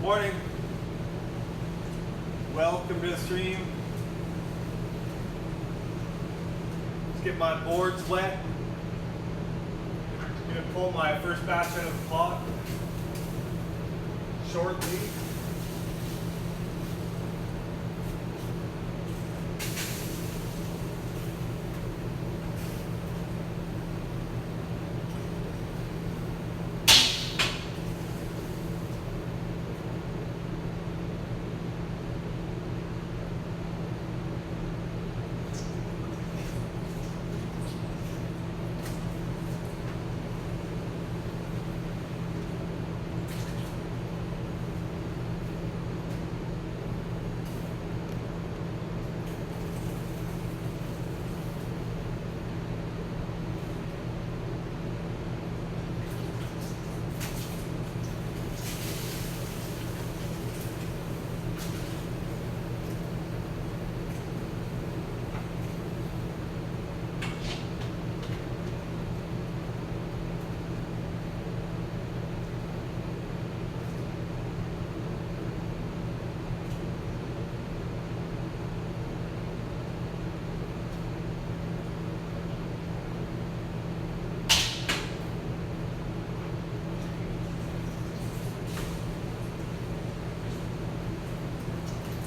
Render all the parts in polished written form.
Morning. Welcome to the stream. Let's get my boards wet. I'm gonna pull my first batch out of the pot shortly.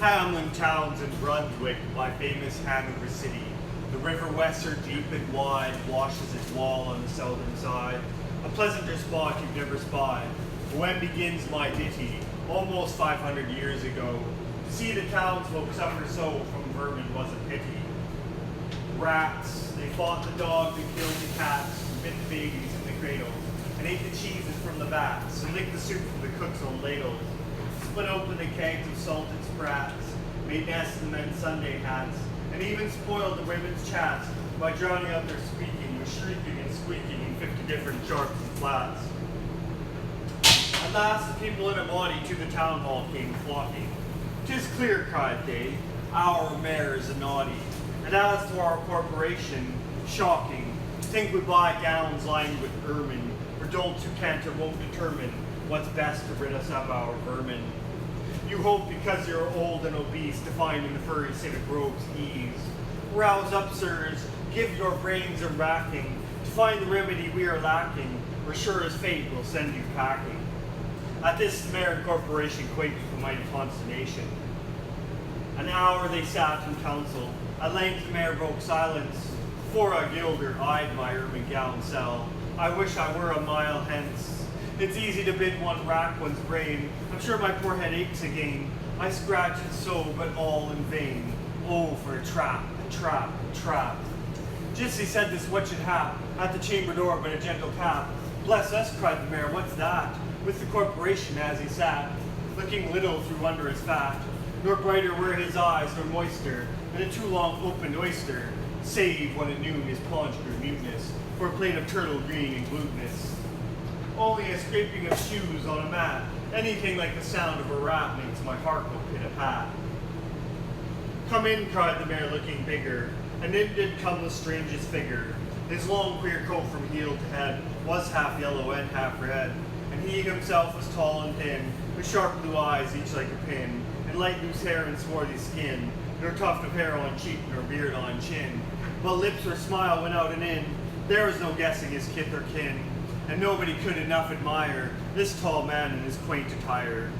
Hamlin Towns in Brunswick, my famous Hanover city. The river Weser, deep and wide, washes its wall on the southern side. A pleasanter spot you've never spied. When begins my ditty, almost 500 years ago. To see the townsfolk suffer so from vermin was a pity. Rats, they fought the dogs and killed the cats, and bit the babies in the cradles, and ate the cheeses from the vats, and licked the soup from the cook's own ladles. Split open the kegs of salted sprats, made nests in the men's Sunday hats, and even spoiled the women's chats by drowning out their speaking with shrieking and squeaking in 50 different sharps and flats. At last the people in a body to the town hall came flocking. "'Tis clear," cried they, "our mayor is a naughty, and as to our corporation, shocking. Think we buy gowns lined with ermine, for dolts who can't or won't determine what's best to rid us of our vermin. You hope because you're old and obese to find in the furry civic robes ease. Rouse up, sirs, give your brains a racking, to find the remedy we are lacking, or sure as fate will send you packing." At this the mayor and corporation quaked with a mighty consternation. An hour they sat in council. At length the mayor broke silence. "For a guilder eyed my ermine gown sell. I wish I were a mile hence. It's easy to bid one rack one's brain. I'm sure my poor head aches again. I scratch it so, but all in vain. Oh, for a trap, a trap, a trap." Just he said this, what should hap? At the chamber door but a gentle tap. "Bless us," cried the mayor, "what's that?" With the corporation as he sat, looking little through wondrous fat. Nor brighter were his eyes, nor moister, than a too long opened oyster, save when at noon his paunch grew mutinous, for a plate of turtle green and glutinous. Only a scraping of shoes on a mat, anything like the sound of a rat makes my heart go pit-a-pat. "Come in," cried the mayor, looking bigger, and in did come the strangest figure. His long queer coat from heel to head was half yellow and half red, and he himself was tall and thin, with sharp blue eyes each like a pin, and light loose hair and swarthy skin, nor tuft of hair on cheek nor beard on chin, but lips or smile went out and in. There was no guessing his kith or kin, and nobody could enough admire this tall man in his quaint attire.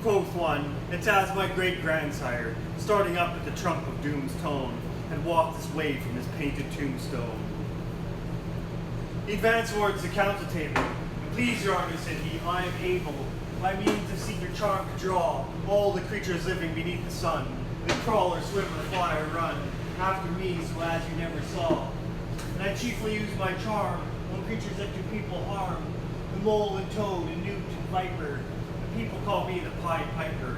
Quoth one, "It's as my great-grandsire, starting up at the trump of doom's tone, had walked this way from his painted tombstone." He advanced towards the council table, and "Please, your honor," said he, "I am able, by means of secret charm, to draw all the creatures living beneath the sun, that crawl or swim or fly or run, after me so as you never saw. And I chiefly use my charm on creatures that do people harm, the mole and toad and newt and viper. The people call me the Pied Piper."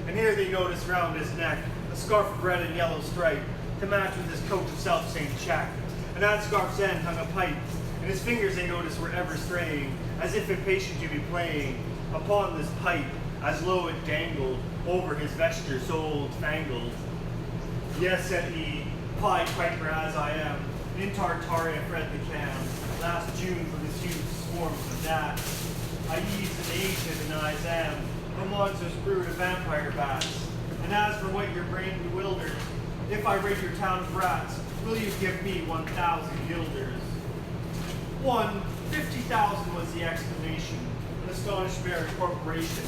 And here they noticed round his neck a scarf of red and yellow stripe, to match with his coat of self-same check. And at scarf's end hung a pipe, and his fingers they noticed were ever straying, as if impatient to be playing upon this pipe, as low it dangled over his vesture so old-fangled. "Yes," said he, "Pied Piper as I am, in Tartaria bred the cam, last June from his huge swarms of gnats. I ease and aged and I am, a monstrous brood of vampire bats. And as for what your brain bewilders, if I rid your town of rats, will you give me 1,000 guilders? 50,000 was the exclamation, an astonished Mary corporation.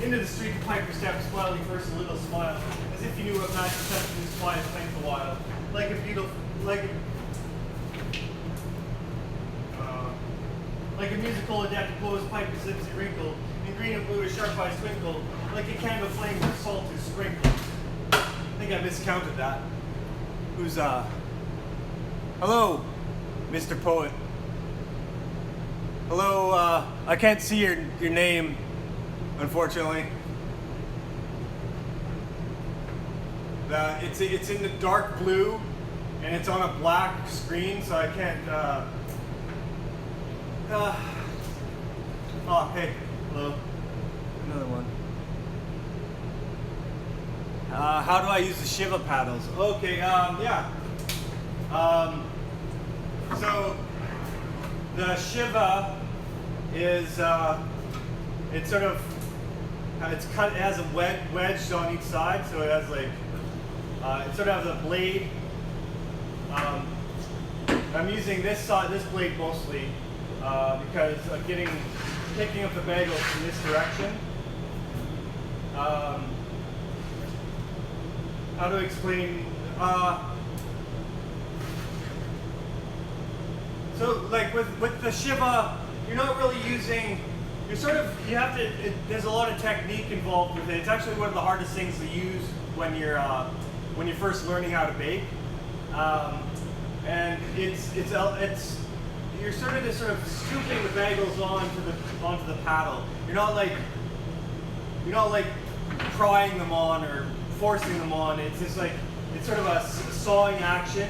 Into the street the piper stepped, smiling first a little smile, as if he knew what magic touched in his quiet length a while. Like a musical adept blow his pipe, his lips he wrinkled, and green and blue his sharp eyes twinkled, like a can of flame where salt is sprinkled. I think I miscounted that. Who's hello, Mr. Poet. Hello, I can't see your name, unfortunately. It's in the dark blue, and it's on a black screen, so I can't. Oh, hey, hello. Another one. How do I use the Shiva paddles? Okay, yeah. So the Shiva is it's sort of it's cut. It has a wedge on each side, so it has like it sort of has a blade. I'm using this blade mostly because I'm picking up the bagels from this direction. How to explain? So like with the Shiva, you're not really using. You have to. There's a lot of technique involved with it. It's actually one of the hardest things to use when you're first learning how to bake. And you're sort of just scooping the bagels onto the paddle. You're not like prying them on or forcing them on. It's just like it's sort of a sawing action,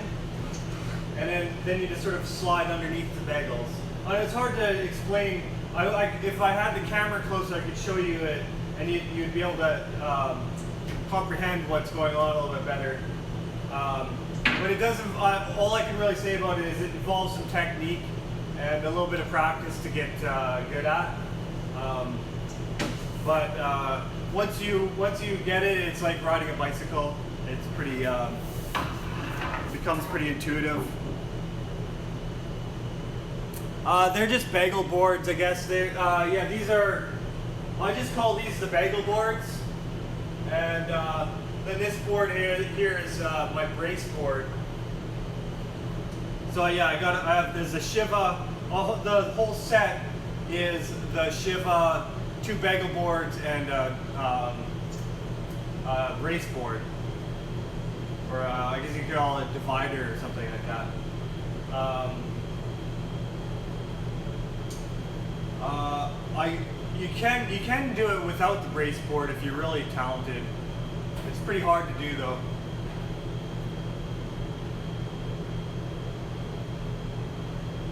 and then you just sort of slide underneath the bagels. It's hard to explain. If I had the camera closer, I could show you it, and you'd be able to comprehend what's going on a little bit better. But it doesn't. All I can really say about it is it involves some technique and a little bit of practice to get good at. But once you get it, it's like riding a bicycle. It's pretty. It becomes pretty intuitive. They're just bagel boards, I guess. Yeah, these are. I just call these the bagel boards, and then this board here is my brace board. So yeah, there's a Shiva. The whole set is the Shiva, 2 bagel boards, and brace board, or I guess you could call it divider or something like that. You can do it without the brace board if you're really talented. It's pretty hard to do though.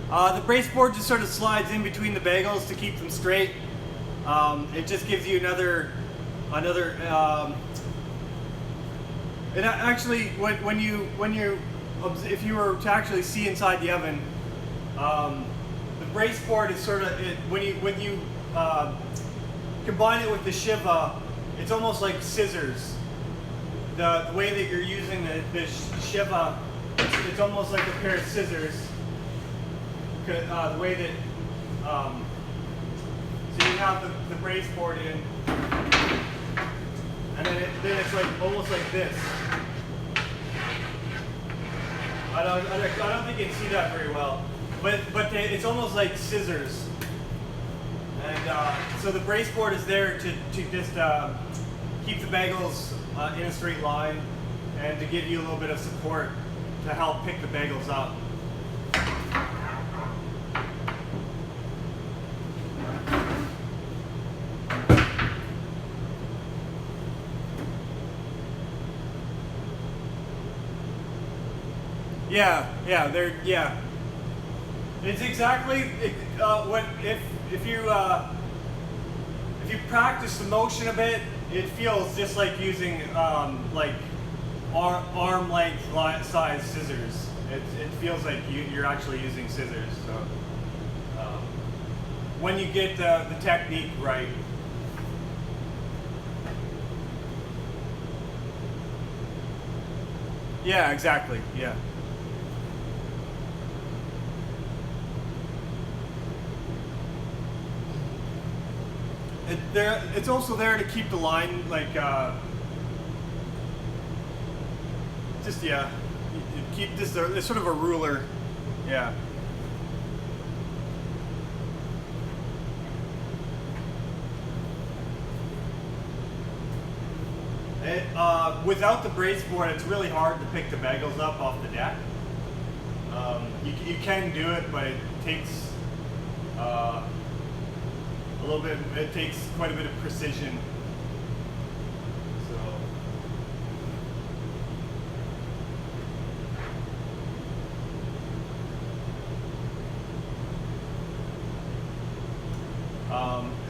The brace board just sort of slides in between the bagels to keep them straight. It just gives you another. It actually, if you were to actually see inside the oven, the brace board is sort of when you combine it with the Shiva, it's almost like scissors. The way that you're using the Shiva, it's almost like a pair of scissors. The way that so you have the brace board in, and then it's like almost like this. I don't think you can see that very well, but it's almost like scissors. And so the brace board is there to just keep the bagels in a straight line and to give you a little bit of support to help pick the bagels up. Yeah. It's exactly what if you practice the motion a bit, it feels just like using like arm length size scissors. It feels like you're actually using scissors. So when you get the technique right. Yeah, exactly. Yeah. It's also there to keep the line like just yeah, you keep this. It's sort of a ruler. Yeah. Without the brace board, it's really hard to pick the bagels up off the deck. You can do it, but it takes a little bit. It takes quite a bit of precision.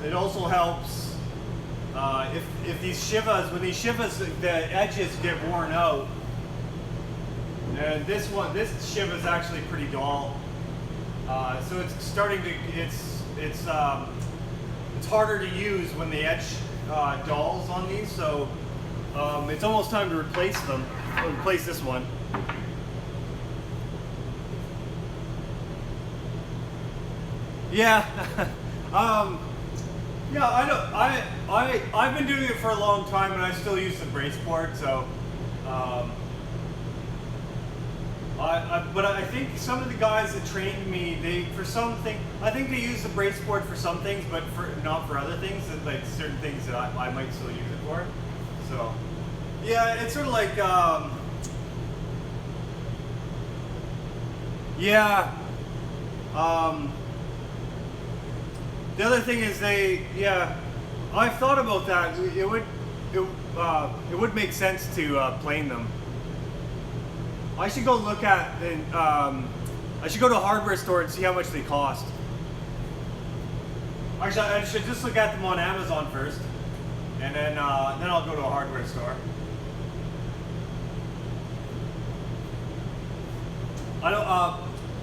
It also helps if these shivas, when these shivas, the edges get worn out. And this shiva is actually pretty dull, so it's starting to it's harder to use when the edge dulls on these. So it's almost time to replace them. Replace this one. Yeah. Yeah, I've been doing it for a long time, and I still use the brace board. So, but I think some of the guys that trained me, I think they use the brace board for some things, but not for other things. Like certain things that I might still use it for. So, yeah, it's sort of like, yeah. The other thing is I've thought about that. It would make sense to plane them. I should go look at I should go to a hardware store and see how much they cost. Actually, I should just look at them on Amazon first, and then I'll go to a hardware store. I don't.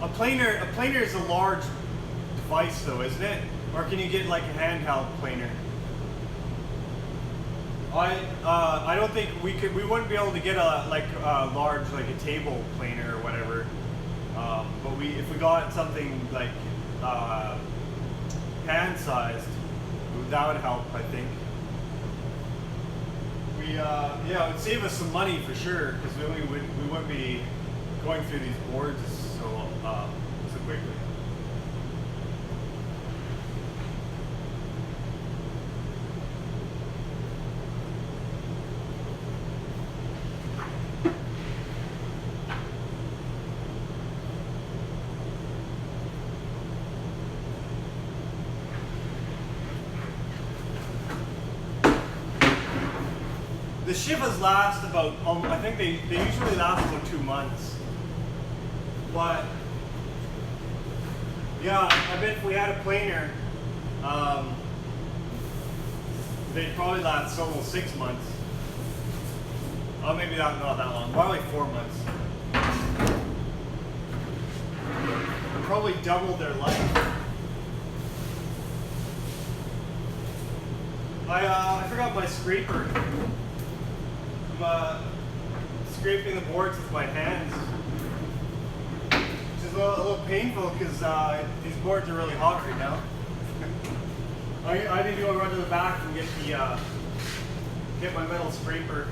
A planer is a large device, though, isn't it? Or can you get like a handheld planer? I don't think we wouldn't be able to get a large, like a table planer or whatever. But if we got something like hand sized, that would help, I think. It would save us some money for sure, because we wouldn't be going through these boards so quickly. The shivas last about, I think they usually last about 2 months. But, yeah, I bet if we had a planer, they'd probably last almost 6 months. Oh, maybe not that long, probably 4 months. They'd probably double their life. I forgot my scraper. I'm scraping the boards with my hands, which is a little painful because these boards are really hot right now. I need to go run to the back and get my metal scraper.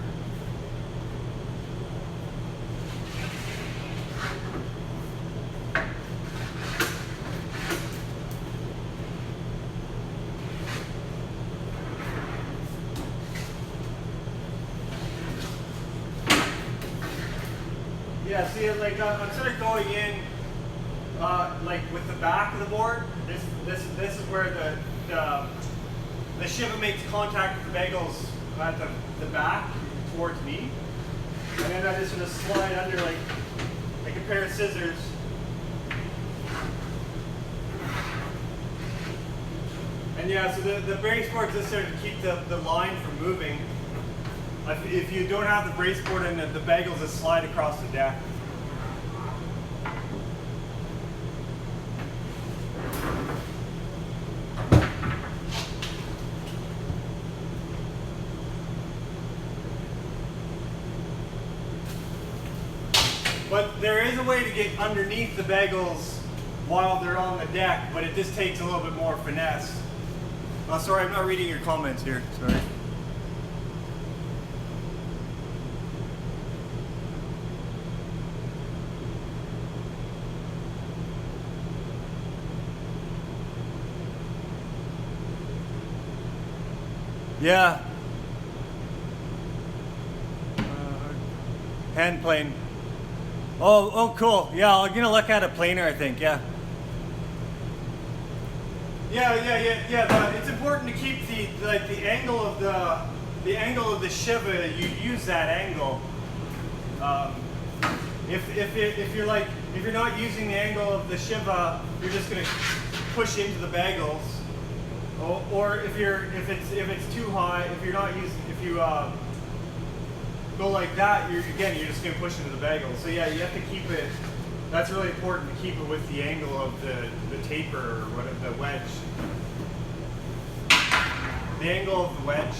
Yeah, see, like I'm sort of going in, like with the back of the board. This is where the shiva makes contact with the bagels at the back towards me, and then I just sort of slide under like a pair of scissors. And yeah, so the brace board is just sort of to keep the line from moving. If you don't have the brace board in the bagels just slide across the deck. But there is a way to get underneath the bagels while they're on the deck, but it just takes a little bit more finesse. Oh, sorry, I'm not reading your comments here. Sorry. Yeah. Hand plane. Oh, cool. Yeah, I'm gonna look at a planer, I think. Yeah. Yeah. It's important to keep the angle of the Shiva. You use that angle. If you're not using the angle of the Shiva, you're just gonna push into the bagels. Or if it's too high, if you go like that, you're just gonna push into the bagel. So yeah, you have to keep it. That's really important to keep it with the angle of the taper or whatever, the wedge. The angle of the wedge.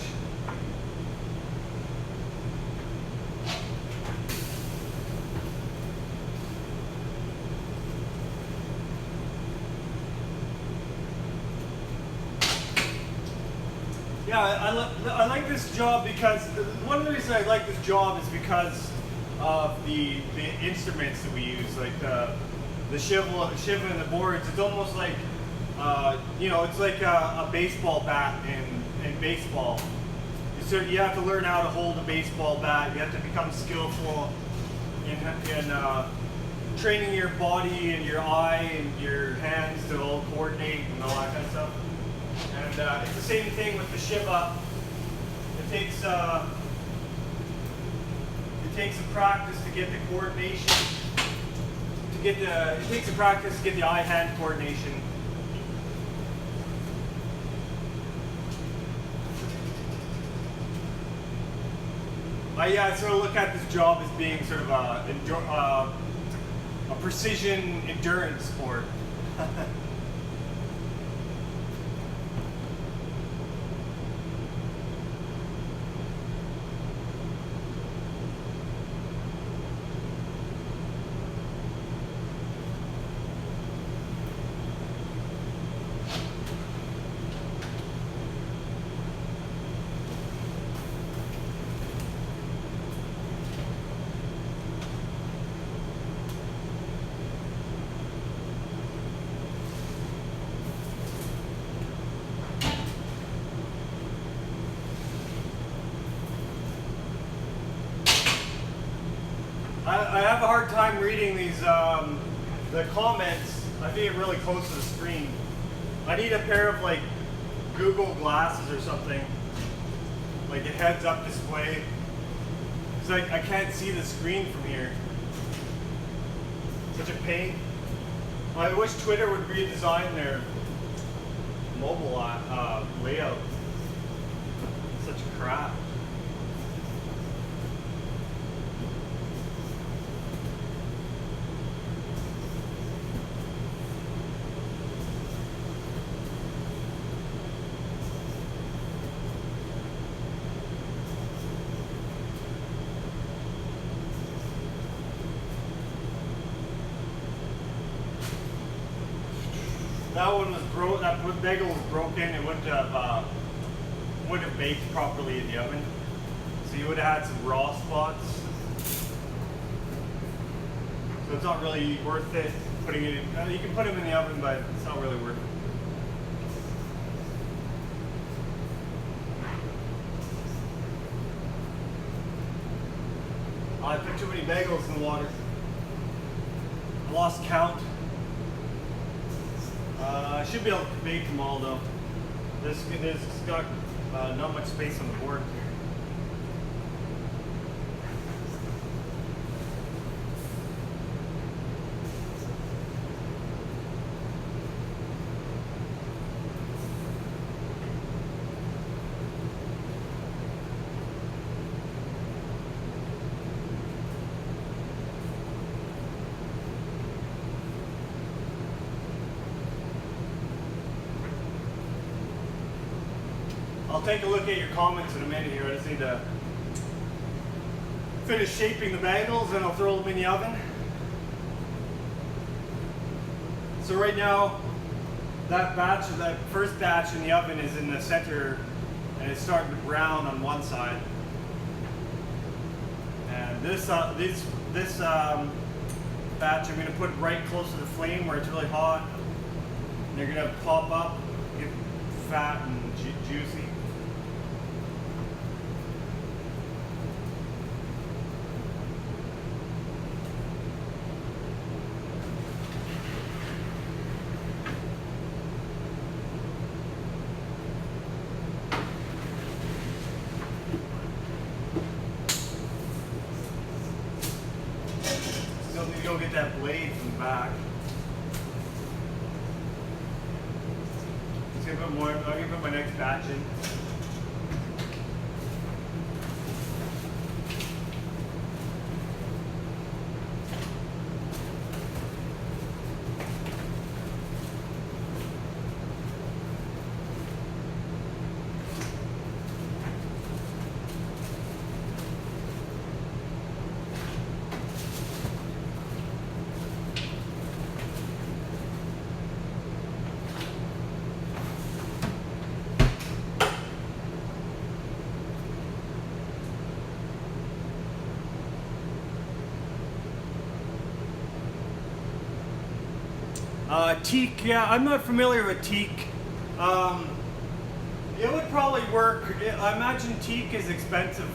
Yeah, I like this job because one of the reasons I like this job is because of the instruments that we use, like the Shiva and the boards. It's almost like it's like a baseball bat in baseball. So you have to learn how to hold a baseball bat. You have to become skillful in training your body and your eye and your hands to all coordinate and all that kind of stuff. And it's the same thing with the Shiva. It takes some practice to get the coordination. It takes some practice to get the eye-hand coordination. I sort of look at this job as being sort of a precision endurance sport. I have a hard time reading these the comments. I think it really close to the screen. I need a pair of like Google glasses or something, like a heads-up display. It's like I can't see the screen from here. Such a pain. I wish Twitter would redesign their mobile layout. Such crap. That one was broke. That bagel was broken. It wouldn't have baked properly in the oven. So you would have had some raw spots. So it's not really worth it putting it in. You can put them in the oven, but it's not really worth it. I put too many bagels in the water. I lost count. I should be able to bake them all though. This got not much space on the board here. I'll take a look at your comments in a minute here. I just need to finish shaping the bagels and I'll throw them in the oven. So right now, that first batch in the oven is in the center, and it's starting to brown on one side. And this batch I'm going to put right close to the flame where it's really hot. And they're going to pop up, get fat and juicy. Still need to go get that blade from the back. I'm gonna put my next batch in. Teak, yeah, I'm not familiar with teak. It would probably work. I imagine teak is expensive.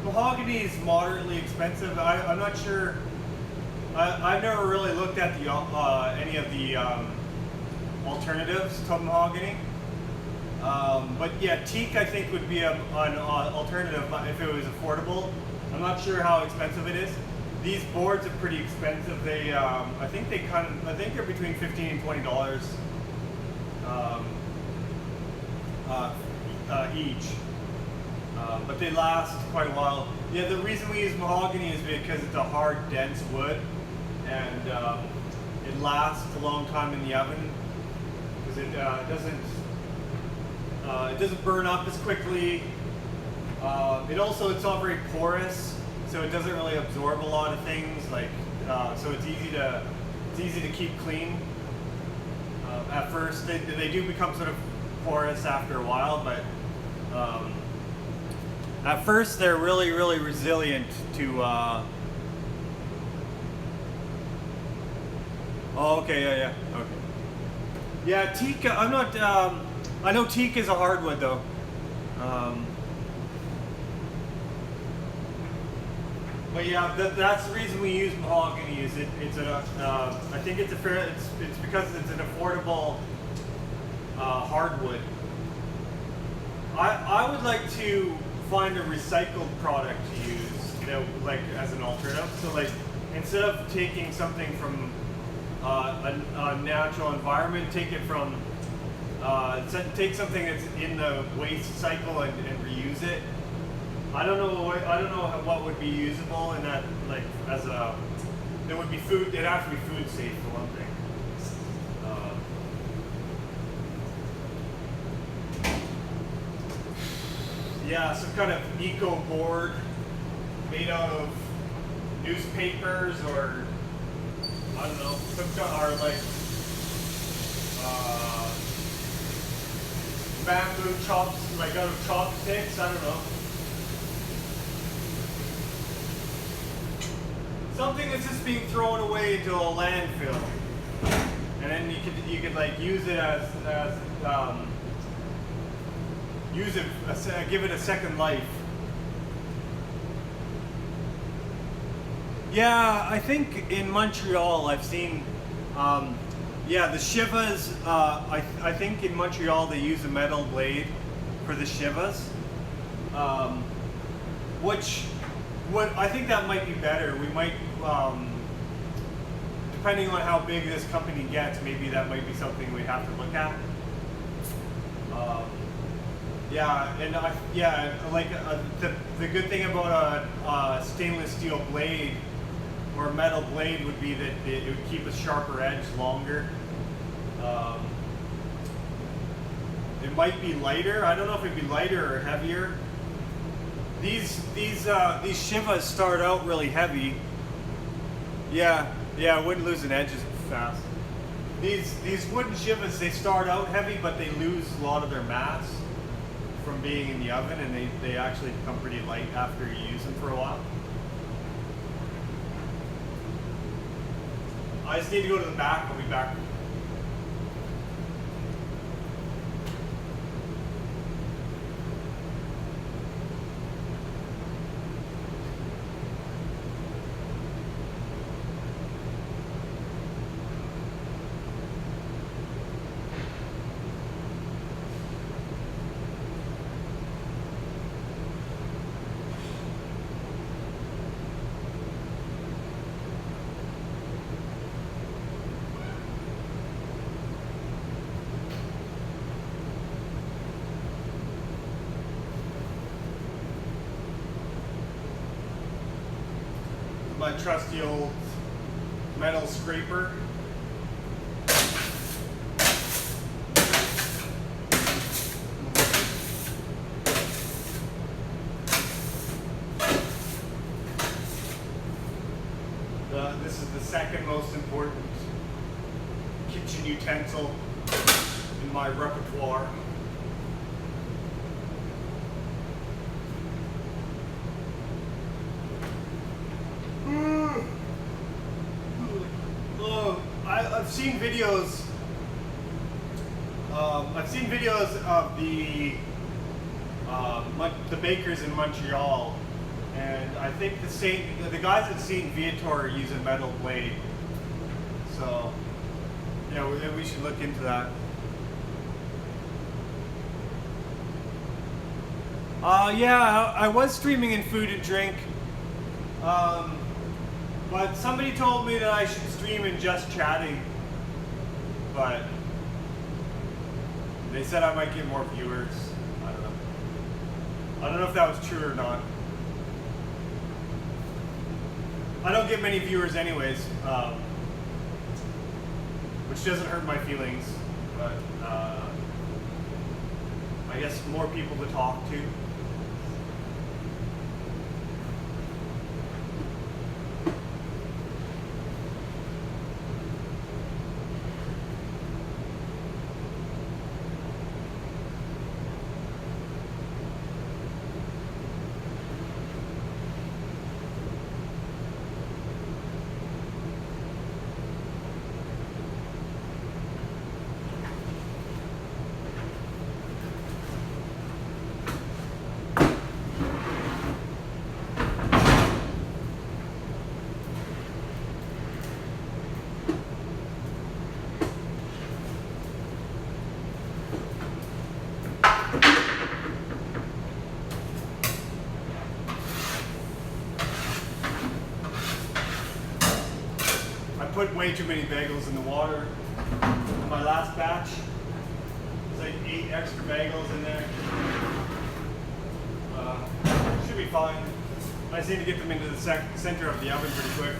Mahogany is moderately expensive. I'm not sure. I've never really looked at the any of the alternatives to mahogany. But yeah, teak I think would be an alternative if it was affordable. I'm not sure how expensive it is. These boards are pretty expensive. They, I think they're between $15 and $20 each. But they last quite a while. Yeah, the reason we use mahogany is because it's a hard, dense wood, and it lasts a long time in the oven because it doesn't burn up as quickly. It's not very porous. So it doesn't really absorb a lot of things, like so it's easy to keep clean. At first, they do become sort of porous after a while, but at first they're really resilient to. Oh, okay, yeah, okay. Yeah, teak. I'm not. I know teak is a hardwood though. But yeah, that's the reason we use mahogany. Is I think it's because it's an affordable hardwood. I would like to find a recycled product to use, like as an alternative. So like instead of taking something from a natural environment, take something that's in the waste cycle and reuse it. I don't know what would be usable in that, like there would be food. It'd have to be food safe for one thing. Yeah, some kind of eco board made out of newspapers or I don't know, or like bamboo chops, like out of chopsticks. I don't know. Something that's just being thrown away into a landfill, and then you could like use it give it a second life. Yeah, I think in Montreal I've seen, yeah, the Shivas. I think in Montreal they use a metal blade for the Shivas, I think that might be better. We might, depending on how big this company gets, maybe that might be something we have to look at. Yeah, and the good thing about a stainless steel blade or a metal blade would be that it would keep a sharper edge longer. It might be lighter. I don't know if it'd be lighter or heavier. These Shivas start out really heavy. Yeah, it wouldn't lose an edge as fast. These wooden shivas, they start out heavy, but they lose a lot of their mass from being in the oven, and they actually become pretty light after you use them for a while. I just need to go to the back. I'll be back. My trusty old metal scraper. This is the second most important kitchen utensil in my repertoire. I've seen videos. I've seen videos of the bakers in Montreal, and I think the guys that seen Viator use a metal blade. So yeah, we should look into that. Yeah, I was streaming in food and drink. But somebody told me that I should stream in just chatting, but they said I might get more viewers. I don't know. I don't know if that was true or not. I don't get many viewers anyways, which doesn't hurt my feelings, but I guess more people to talk to. Put way too many bagels in the water in my last batch. There's like 8 extra bagels in there. Should be fine. I just need to get them into the center of the oven pretty quick.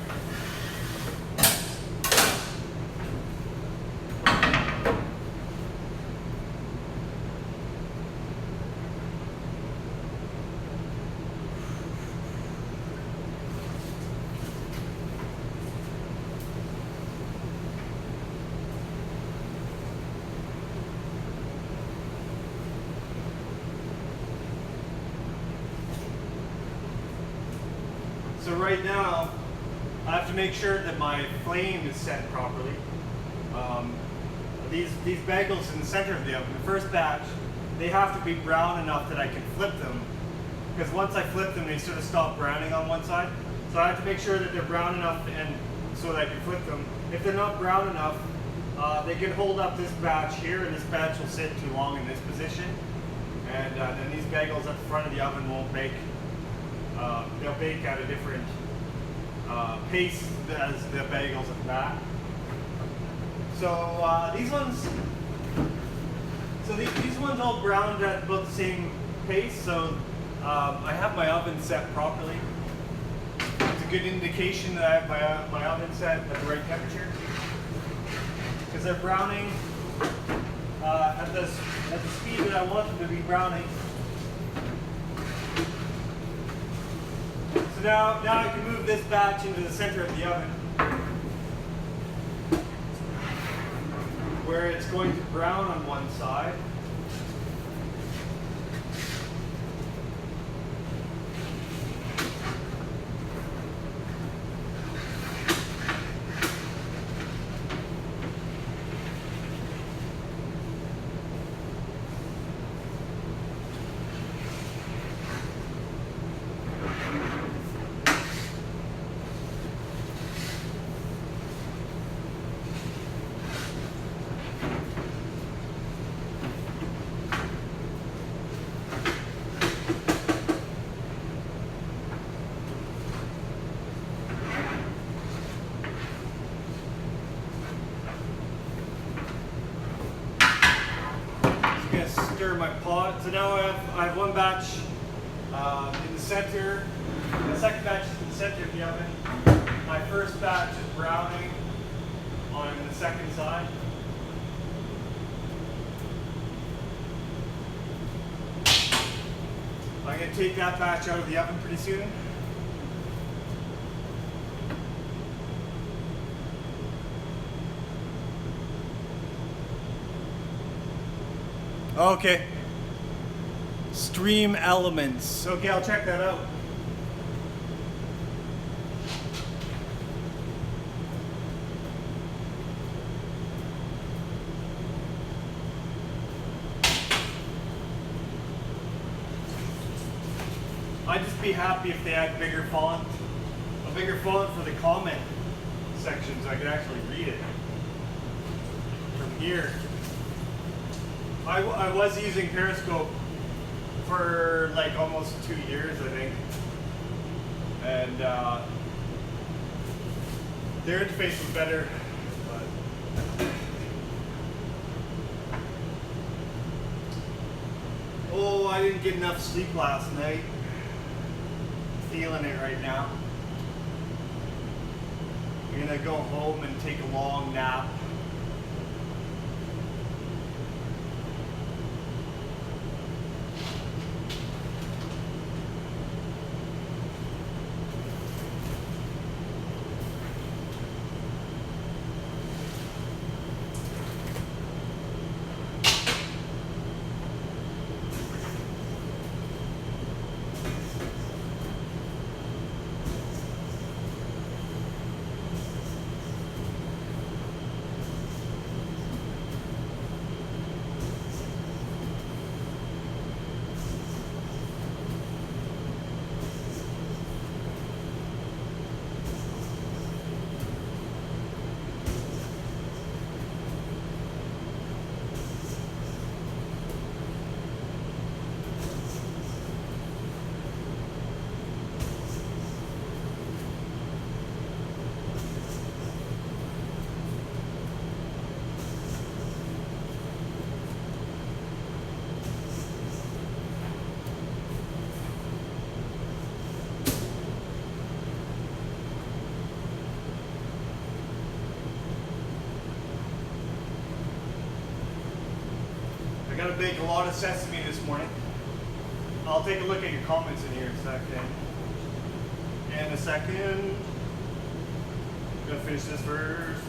So right now, I have to make sure that my flame is set properly. These bagels in the center of the oven, the first batch, they have to be brown enough that I can flip them. Because once I flip them, they sort of stop browning on one side. So I have to make sure that they're brown enough and so that I can flip them. If they're not brown enough, they can hold up this batch here, and this batch will sit too long in this position. And then these bagels at the front of the oven won't bake. They'll bake at a different pace as the bagels at the back. So these ones all browned at about the same pace. So I have my oven set properly. It's a good indication that I have my oven set at the right temperature, because they're browning at the speed that I want them to be browning. So now I can move this batch into the center of the oven. where it's going to brown on one side. Stir my pot. So now I have one batch in the center. The second batch is in the center of the oven. My first batch is browning on the second side. I'm going to take that batch out of the oven pretty soon. Okay. Stream Elements. Okay, I'll check that out. I'd just be happy if they had bigger font. A bigger font for the comment section so I could actually read it from here. I was using Periscope for like almost 2 years, I think, and their interface was better. But oh, I didn't get enough sleep last night. Feeling it right now. I'm gonna go home and take a long nap. I gotta bake a lot of sesame this morning. I'll take a look at your comments in here in a second. In a second. I'm gonna finish this first.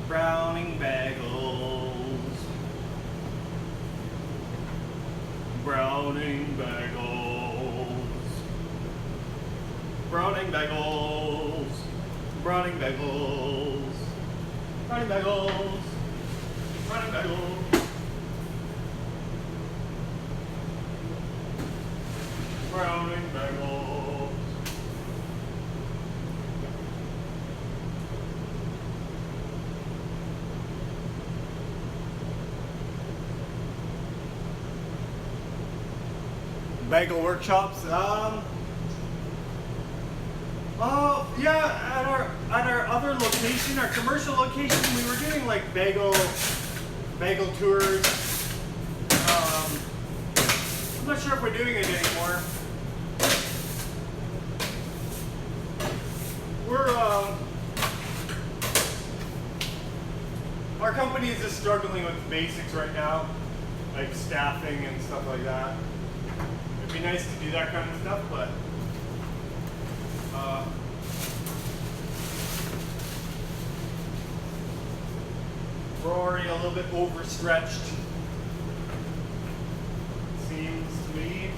Browning bagels. Browning bagels. Browning bagels. Browning bagels. Browning bagels. Browning bagels. Browning bagels. Bagel workshops. Oh yeah, at our other location, our commercial location, we were doing like bagel tours. I'm not sure if we're doing it anymore. Our company is just struggling with basics right now, like staffing and stuff like that. It'd be nice to do that kind of stuff, but We're already a little bit overstretched. Seems to me.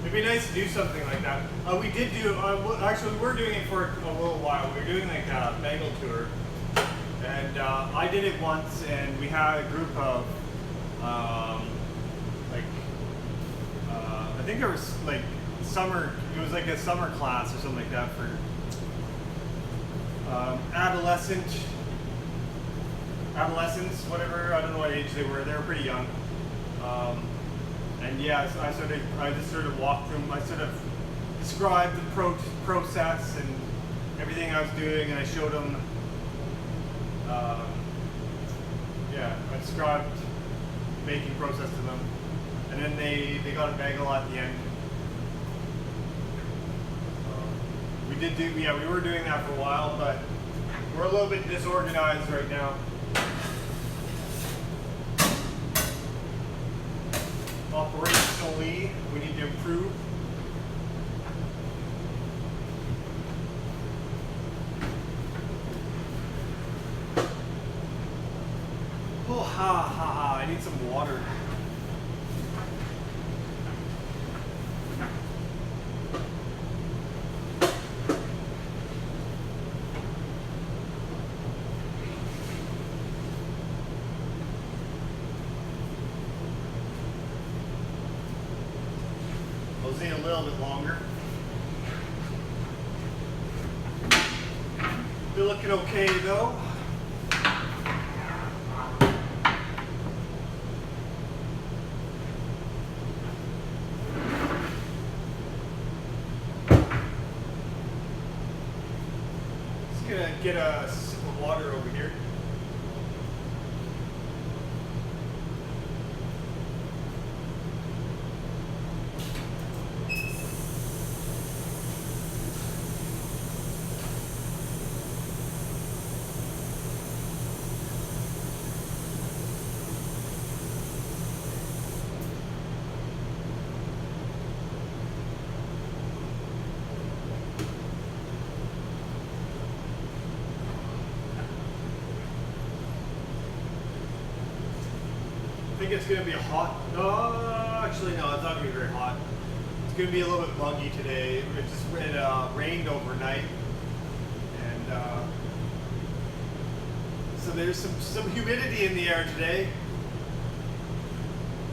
It'd be nice to do something like that. We did do, actually we were doing it for a little while. We were doing like a bagel tour. And I did it once and we had a group of, I think there was like it was like a summer class or something like that for adolescents, whatever, I don't know what age they were pretty young. And yeah, so I just sort of walked them. I sort of described the process and everything I was doing, and I showed them. I described the baking process to them, and then they got a bagel at the end. We were doing that for a while, but we're a little bit disorganized right now. Operationally, we need to improve. Oh, I need some water. Those need a little bit longer. They're looking okay though. Just gonna get a sip of water over here. I think it's going to be hot. No, actually no, it's not going to be very hot. It's going to be a little bit muggy today. It rained overnight, and so there's some humidity in the air today.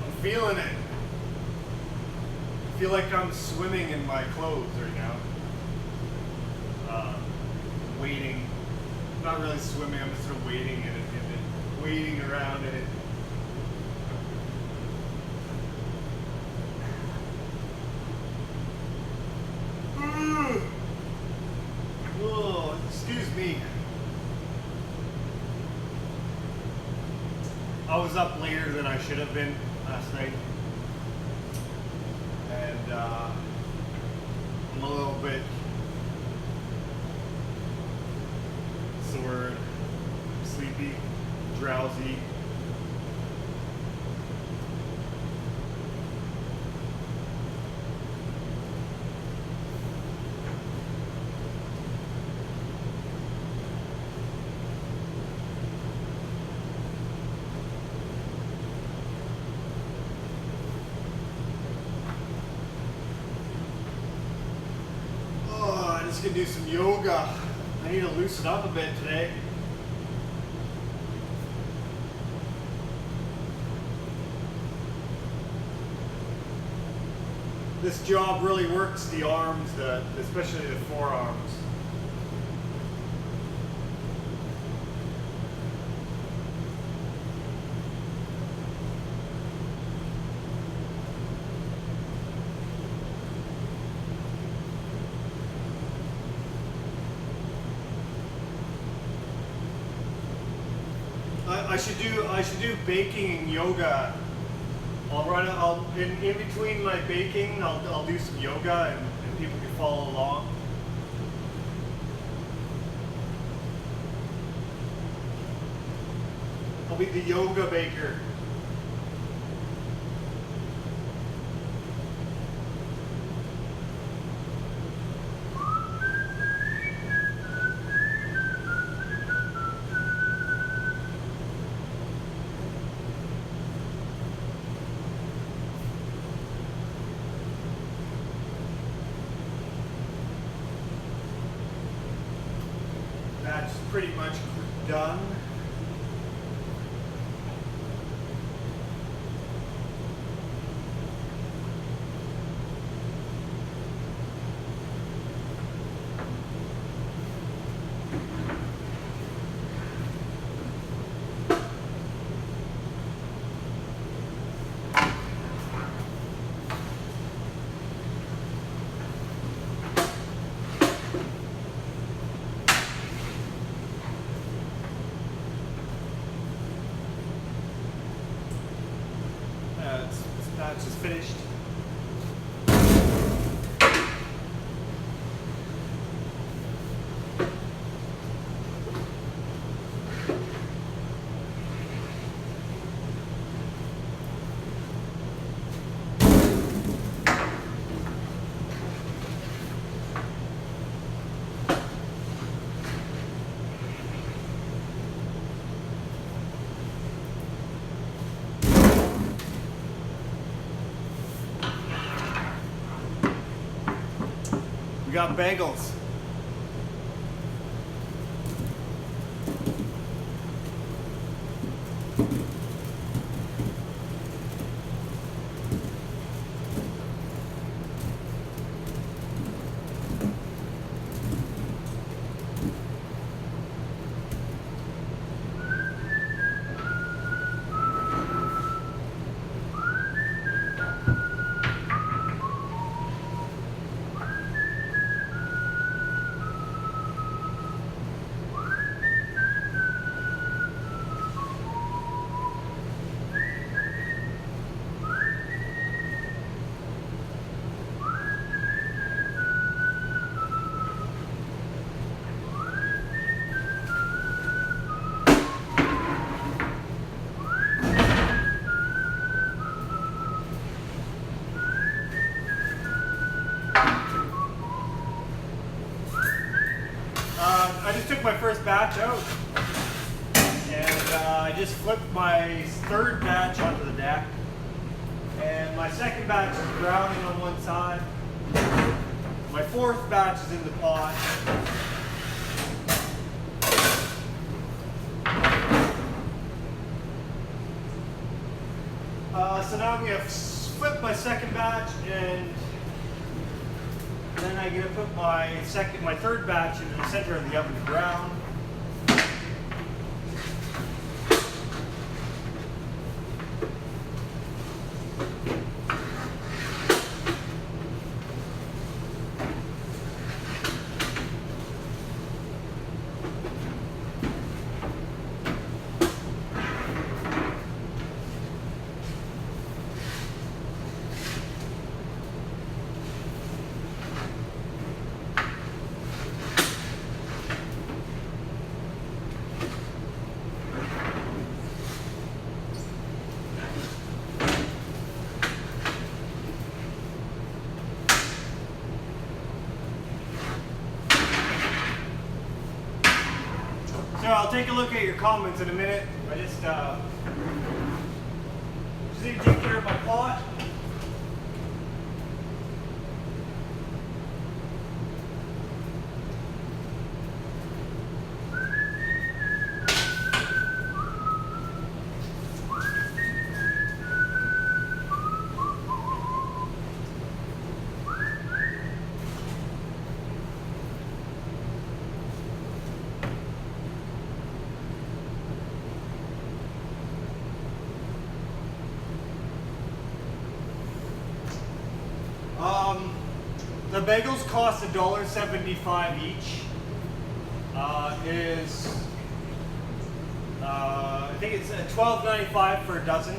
I'm feeling it. I feel like I'm swimming in my clothes right now. Waiting. Not really swimming. I'm just sort of waiting in it, wading around in it. Oh, excuse me. I was up later than I should have been last night, and I'm a little bit sore, sleepy, drowsy. Gonna do some yoga. I need to loosen up a bit today. This job really works the arms, especially the forearms. I should do baking and yoga. In between my baking, I'll do some yoga and people can follow along. I'll be the yoga baker. That's pretty much done. Batch is finished. We got bagels. I just took my first batch out, and I just flipped my third batch onto the deck, and my second batch is browning on one side. My fourth batch is in the pot. So now I'm going to flip my second batch, and then I'm going to put my third batch into the center of the oven to brown. So I'll take a look at your comments in a minute. I just need to take care of my pot. The bagels cost $1.75 each. I think it's $12.95 for a dozen.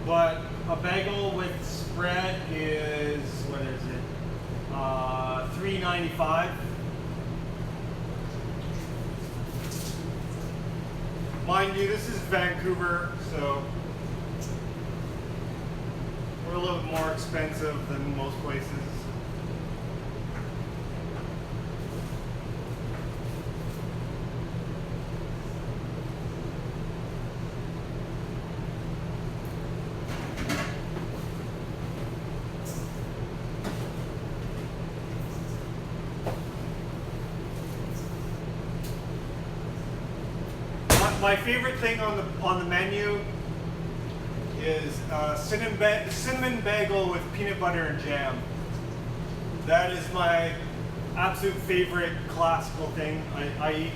But a bagel with spread is, what is it? $3.95. Mind you, this is Vancouver, so we're a little bit more expensive than most places. My favorite thing on the menu is cinnamon bagel with peanut butter and jam. That is my absolute favorite classical thing. I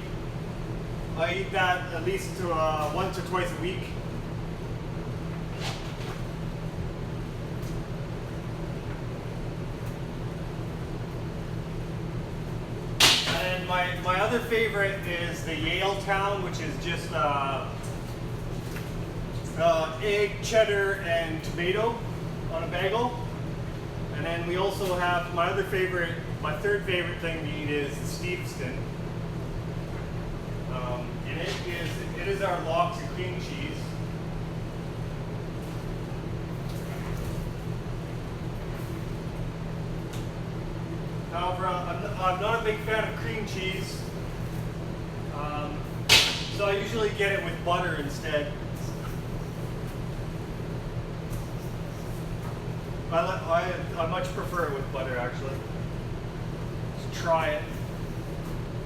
eat that at least once or twice a week. And my other favorite is the Yale Town, which is just egg, cheddar, and tomato on a bagel. And then we also have my third favorite thing to eat is the Steveston. And it is our lox and cream cheese. However, I'm not a big fan of cream cheese, so I usually get it with butter instead. I much prefer it with butter, actually. Just try it.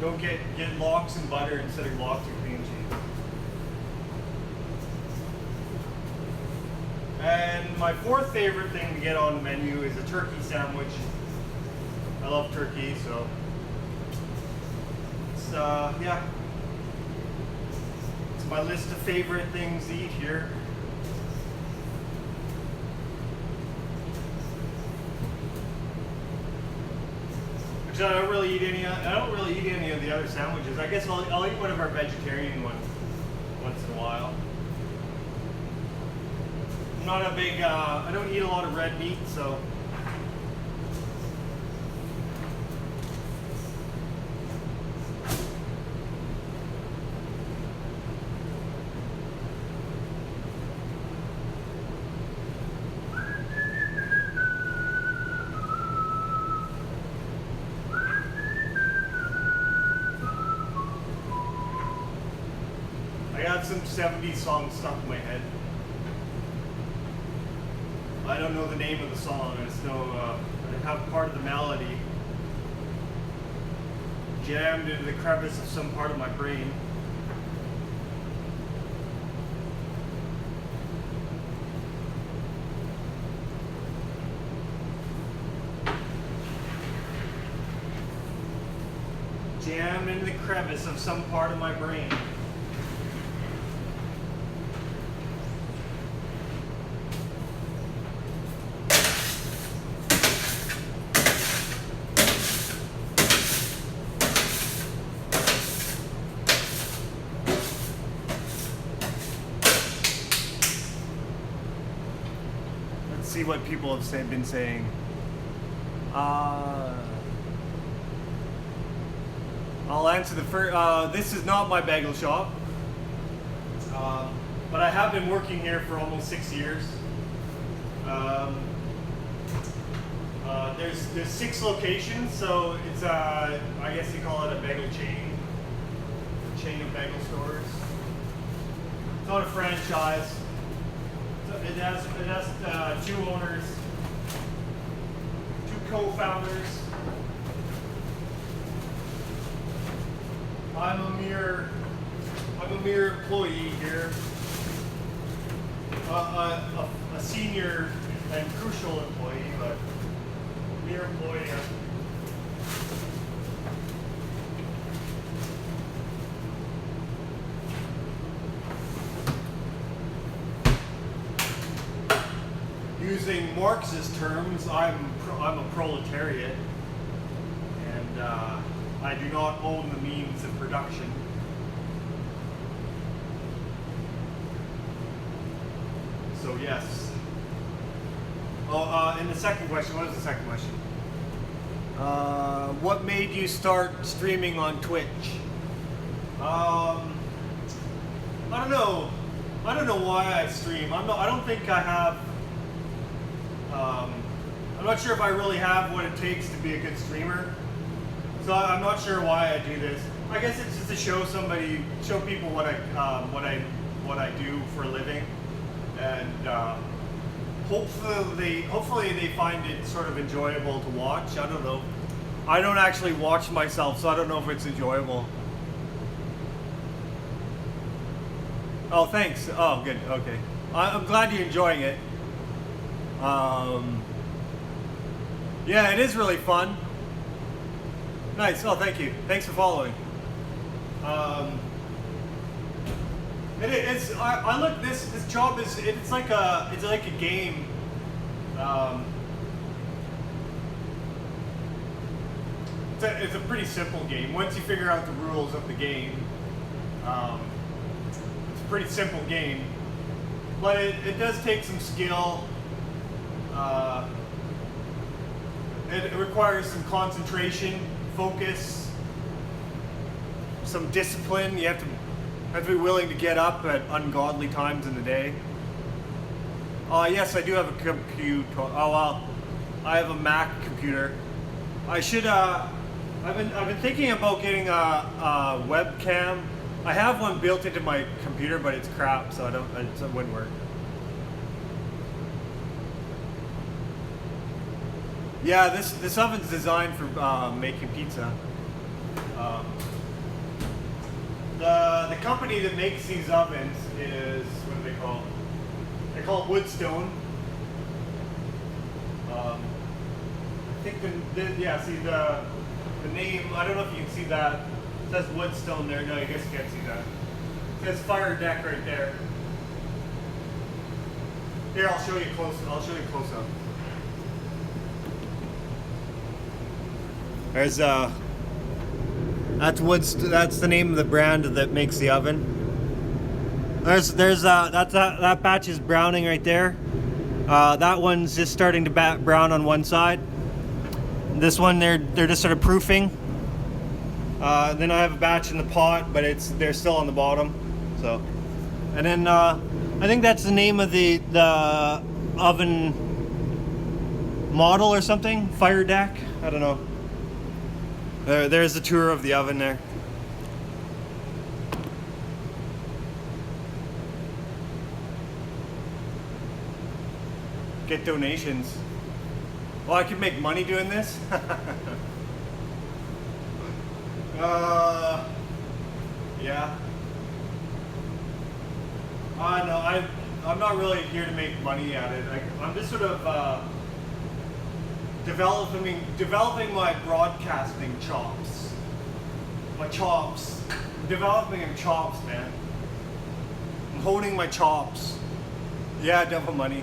Don't get lox and butter instead of lox and cream cheese. And my fourth favorite thing to get on the menu is a turkey sandwich. I love turkey, so it's yeah. It's my list of favorite things to eat here. Which I don't really eat any. I don't really eat any of the other sandwiches. I guess I'll eat one of our vegetarian ones once in a while. I'm not a big. I don't eat a lot of red meat, so. I got some 70s songs stuck in my head. I don't know the name of the song. I just know I have part of the melody jammed into the crevice of some part of my brain. Jammed into the crevice of some part of my brain. See what people have been saying. I'll answer the first. This is not my bagel shop, but I have been working here for almost 6 years. There's 6 locations, so it's I guess you call it a bagel chain of bagel stores. It's not a franchise. It has 2 owners, 2 co-founders. I'm a mere employee here, a senior and crucial employee, but mere employee. Using Marxist terms, I'm a proletariat, and I do not own the means of production. So yes. Oh, and the second question. What was the second question? What made you start streaming on Twitch? I don't know. I don't know why I stream. I don't think I have. I'm not sure if I really have what it takes to be a good streamer. So I'm not sure why I do this. I guess it's just to show people what I do for a living, and hopefully they find it sort of enjoyable to watch. I don't know. I don't actually watch myself, so I don't know if it's enjoyable. Oh, thanks. Oh, good. Okay. I'm glad you're enjoying it. Yeah, it is really fun. Nice. Oh, thank you. Thanks for following. It's. I look. This job is. It's like a game. It's a pretty simple game. Once you figure out the rules of the game, it's a pretty simple game. But it does take some skill. It requires some concentration, focus, some discipline. You have to be willing to get up at ungodly times in the day. Yes, I do have a computer. Oh well, I have a Mac computer. I should. I've been thinking about getting a webcam. I have one built into my computer, but it's crap, so it wouldn't work. Yeah, this oven's designed for making pizza. The company that makes these ovens is, what do they call? They call it Woodstone. I think the name, I don't know if you can see that. It says Woodstone there. No, I guess you can't see that. It says Fire Deck right there. Here, I'll show you close up. There's that's the name of the brand that makes the oven. That batch is browning right there. That one's just starting to brown on one side. This one they're just sort of proofing. Then I have a batch in the pot, but they're still on the bottom. So, and then I think that's the name of the oven model or something. Fire Deck. I don't know. There's a tour of the oven there. Get donations. Well, I could make money doing this. Yeah. No, I'm not really here to make money at it. I'm just sort of developing my broadcasting chops. My chops. I'm developing chops, man. I'm honing my chops. Yeah, double money.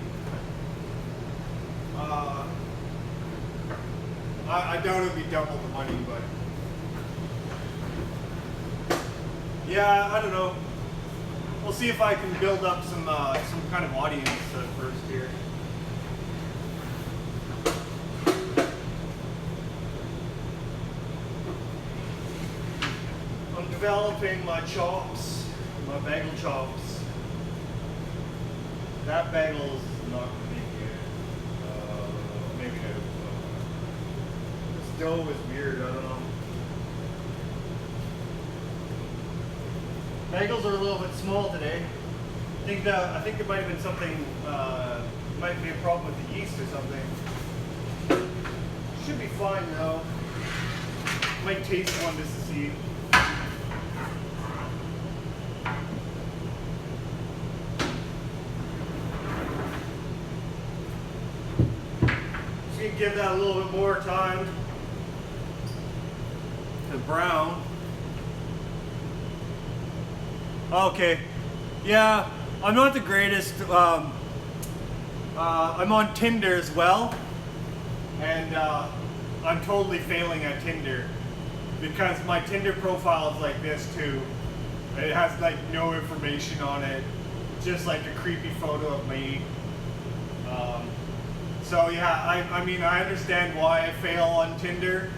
I doubt it'd be double the money, but yeah, I don't know. We'll see if I can build up some kind of audience first here. I'm developing my chops, my bagel chops. That bagel's not gonna make it. Maybe no. This dough is weird. I don't know. Bagels are a little bit small today. I think there might have been something. Might be a problem with the yeast or something. Should be fine though. Might taste one just to see. Just gonna give that a little bit more time to brown. Okay, yeah, I'm not the greatest. I'm on Tinder as well, and I'm totally failing at Tinder because my Tinder profile is like this too. It has like no information on it, just like a creepy photo of me. So yeah, I mean I understand why I fail on Tinder,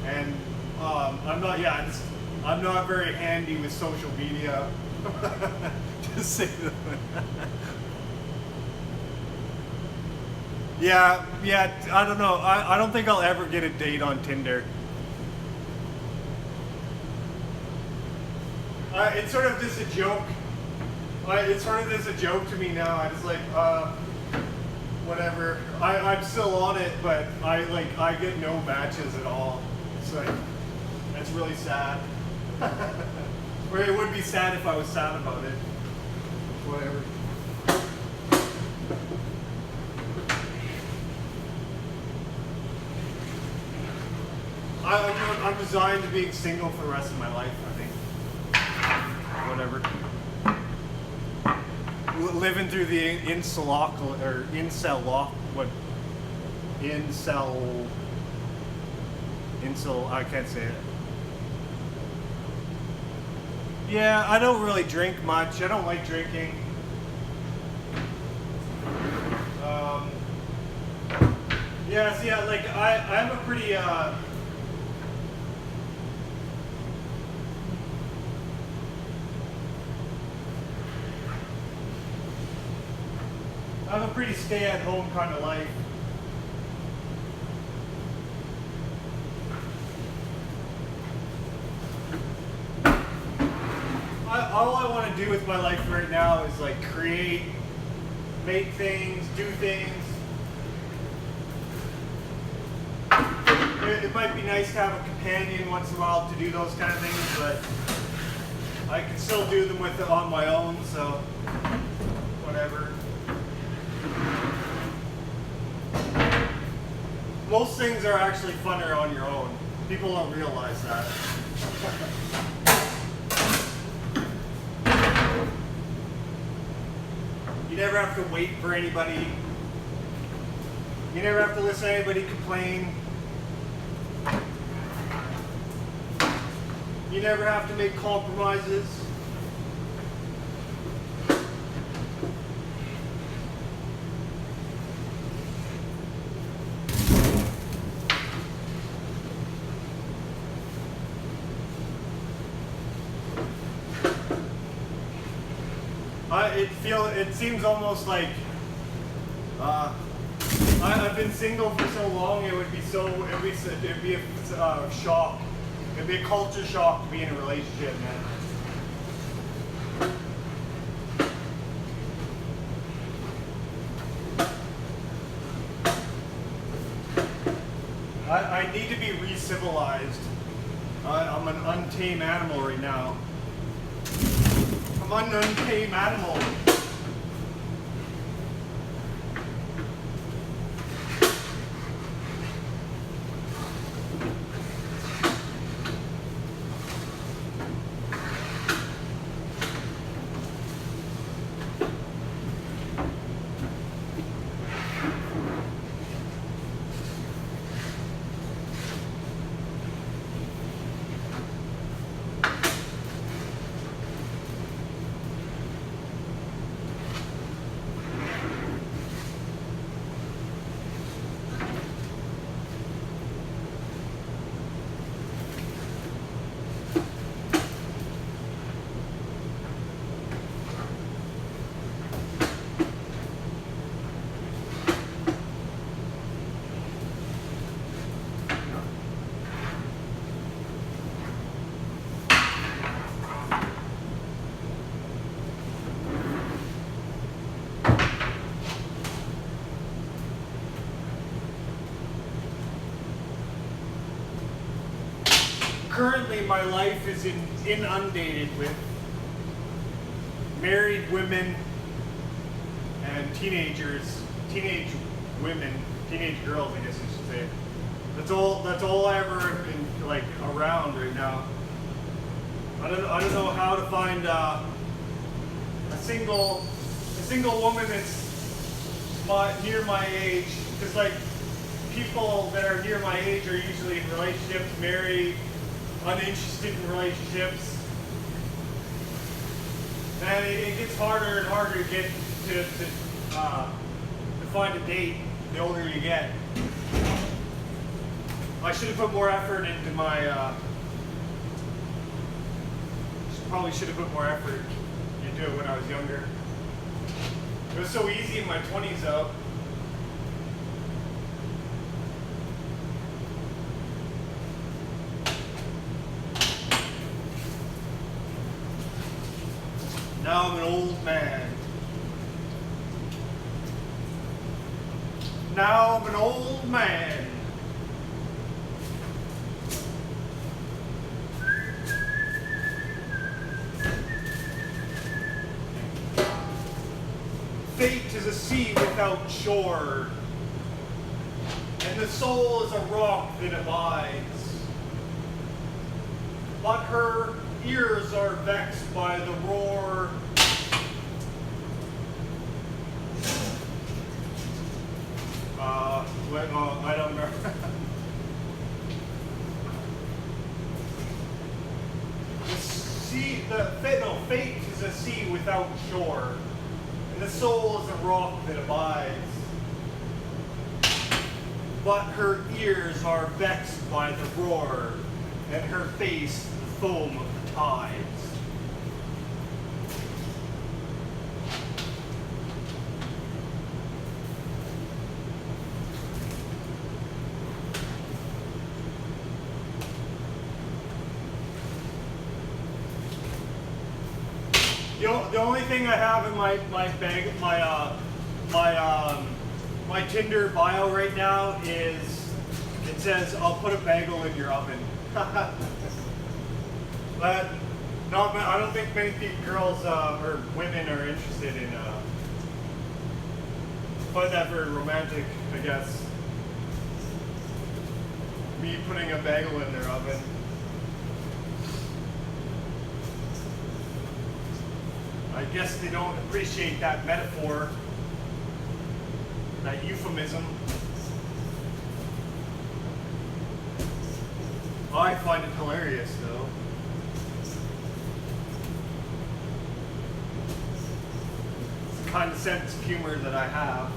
and I'm not very handy with social media. Just say that. Yeah, I don't know. I don't think I'll ever get a date on Tinder. It's sort of just a joke. It's sort of just a joke to me now. I just like, whatever. I'm still on it, but I get no matches at all. It's like, that's really sad. Or it would be sad if I was sad about it. Whatever. I'm designed to being single for the rest of my life, I think. Whatever. Living through the incel, I can't say it. Yeah, I don't really drink much. I don't like drinking. Yeah, like I'm a pretty I have a pretty stay-at-home kind of life. All I want to do with my life right now is like create, make things, do things. It might be nice to have a companion once in a while to do those kind of things, but I can still do them on my own, so whatever. Most things are actually funner on your own. People don't realize that. You never have to wait for anybody. You never have to listen to anybody complain. You never have to make compromises. It seems almost like I've been single for so long. It'd be a shock. It'd be a culture shock to be in a relationship, man. I need to be re-civilized. I'm an untamed animal right now. I'm an untamed animal. Currently, my life is inundated with married women and teenage women, teenage girls, I guess you should say. That's all I ever been like around right now. I don't know how to find a single woman that's near my age, because like people that are near my age are usually in relationships, married, uninterested in relationships, and it gets harder and harder to get to find a date the older you get. I should have put more effort into my. Probably should have put more effort into it when I was younger. It was so easy in my 20s though. Now I'm an old man. Now I'm an old man. Fate is a sea without shore, and the soul is a rock that abides. But her ears are vexed by the roar. I don't know. Fate is a sea without shore, and the soul is a rock that abides. But her ears are vexed by the roar, and her face the foam of the tides. The only thing I have in my bag, my Tinder bio right now is, it says, "I'll put a bagel in your oven." But I don't think many girls or women are interested in. Find that very romantic, I guess. Me putting a bagel in their oven. I guess they don't appreciate that metaphor, that euphemism. I find it hilarious, though. It's the kind of sense of humor that I have.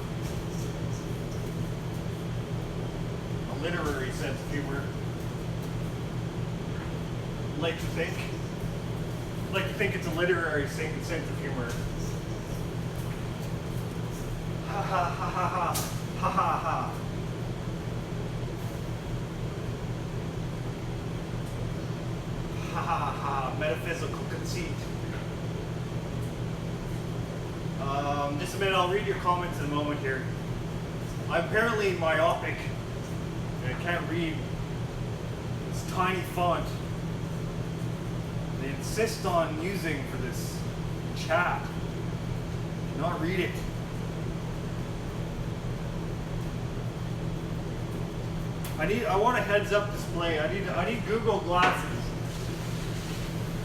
A literary sense of humor. I like to think. I like to think it's a literary sense of humor. Ha ha ha ha ha ha ha ha. Ha ha ha, metaphysical conceit. Just a minute, I'll read your comments in a moment here. I'm apparently myopic and I can't read this tiny font they insist on using for this chat. Not read it. I want a heads-up display. I need Google glasses.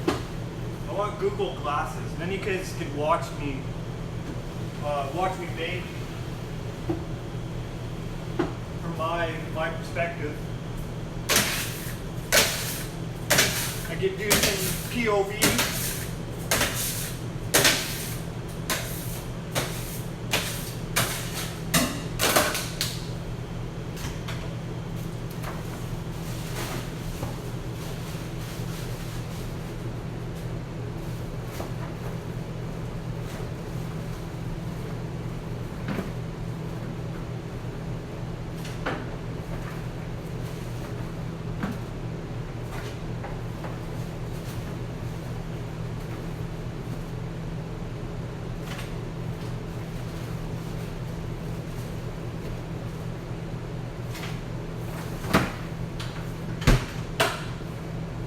I want Google glasses. And then you guys can watch me bake from my perspective. I get do some POV.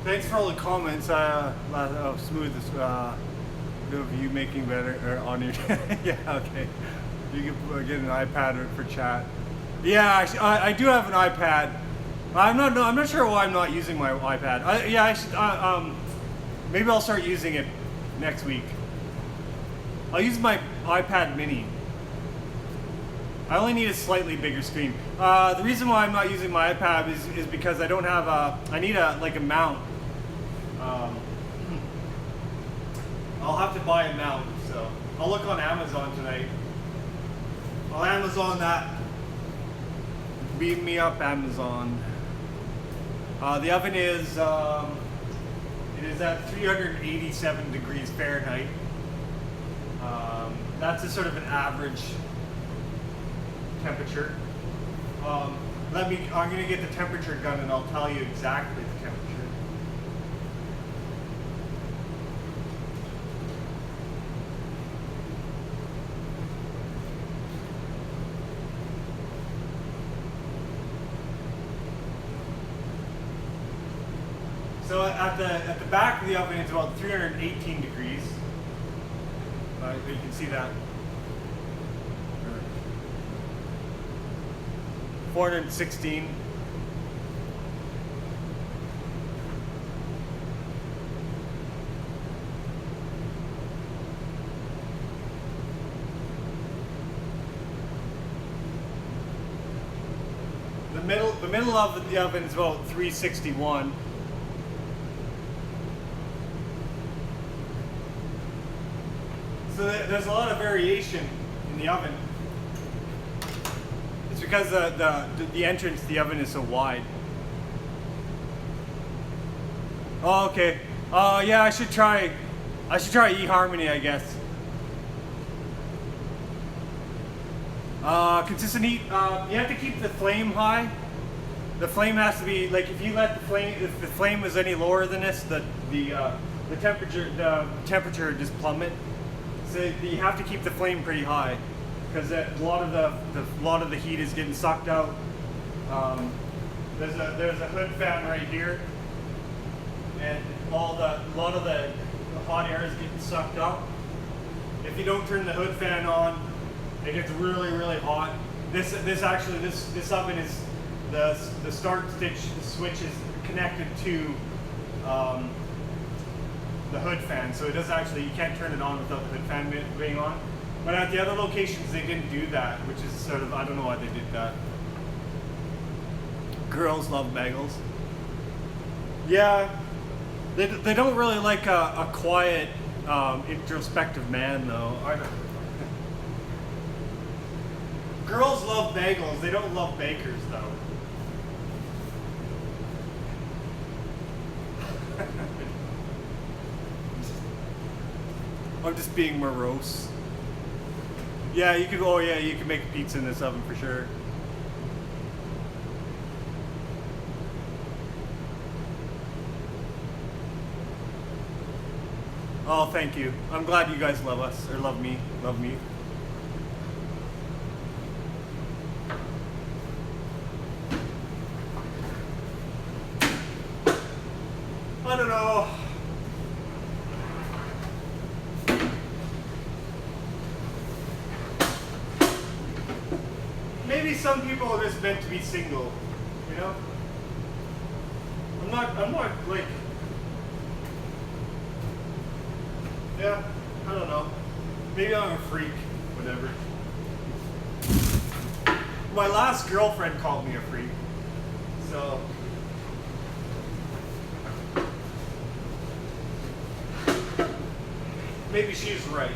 Thanks for all the comments. Smooth this of you making better or on your yeah, okay. You can get an iPad for chat. Yeah, I do have an iPad. I'm not sure why I'm not using my iPad. I should. Maybe I'll start using it next week. I'll use my iPad Mini. I only need a slightly bigger screen. The reason why I'm not using my iPad is because I don't have I need a mount. I'll have to buy a mount, so I'll look on Amazon tonight. I'll Amazon that. Beam me up, Amazon. The oven is it is at 387 degrees Fahrenheit. That's a sort of an average temperature. I'm gonna get the temperature gun and I'll tell you exactly the temperature. So at the back of the oven, it's about 318 degrees. You can see that. 416. The middle of the oven is about 361. So there's a lot of variation in the oven. It's because the entrance to the oven is so wide. Oh, okay. Yeah, I should try eHarmony, I guess. Consistent heat. You have to keep the flame high. The flame has to be like if the flame is any lower than this, the temperature just plummet. So you have to keep the flame pretty high because a lot of the heat is getting sucked out. There's a hood fan right here, and a lot of the hot air is getting sucked up. If you don't turn the hood fan on, it gets really hot. This oven is the start switch is connected to the hood fan, so it does actually, you can't turn it on without the hood fan being on. But at the other locations they didn't do that, which is sort of, I don't know why they did that. Girls love bagels. Yeah, they don't really like a quiet, introspective man though. Girls love bagels, they don't love bakers though. I'm just being morose. Yeah, you could. Oh yeah, you can make pizza in this oven for sure. Oh, thank you. I'm glad you guys love us or love me. Love me. I don't know. Maybe some people are just meant to be single, you know? I'm not like, yeah, I don't know. Maybe I'm a freak, whatever. My last girlfriend called me a freak, so. Maybe she's right.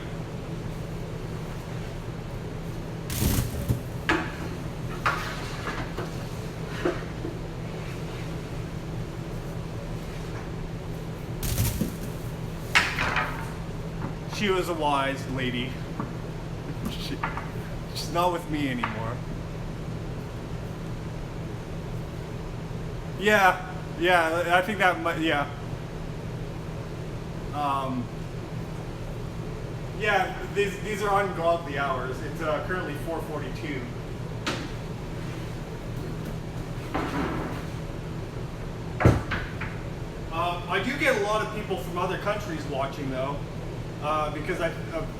She was a wise lady. She's not with me anymore. Yeah, I think that might, yeah. Yeah, these are ungodly hours. It's currently 4:42. I do get a lot of people from other countries watching though, because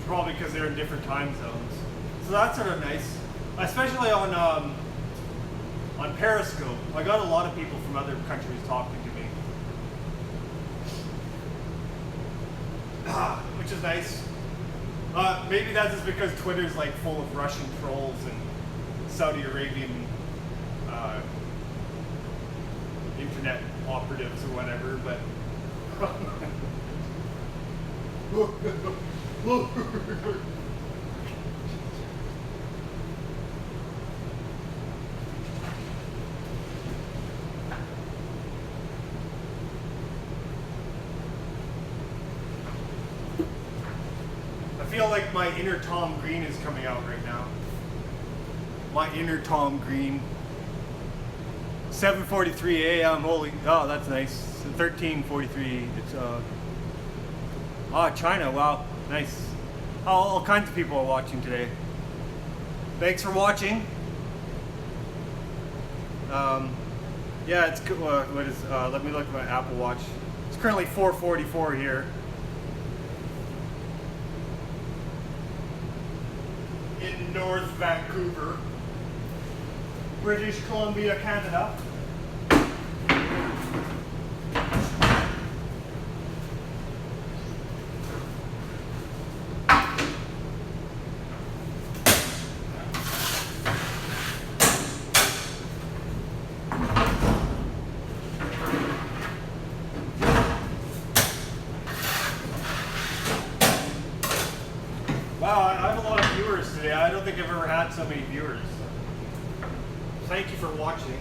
probably because they're in different time zones. So that's sort of nice, especially on Periscope. I got a lot of people from other countries talking to me, which is nice. Maybe that's just because Twitter's like full of Russian trolls and Saudi Arabian internet operatives or whatever, but feel like my inner Tom Green is coming out right now. My inner Tom Green. 7:43 a.m. Holy, oh, that's nice. 13:43. It's China. Wow, nice. All kinds of people are watching today. Thanks for watching. Yeah, it's good. What is? Let me look at my Apple Watch. It's currently 4:44 here. In North Vancouver, British Columbia, Canada. Wow, I have a lot of viewers today. I don't think I've ever had so many viewers. Thank you for watching.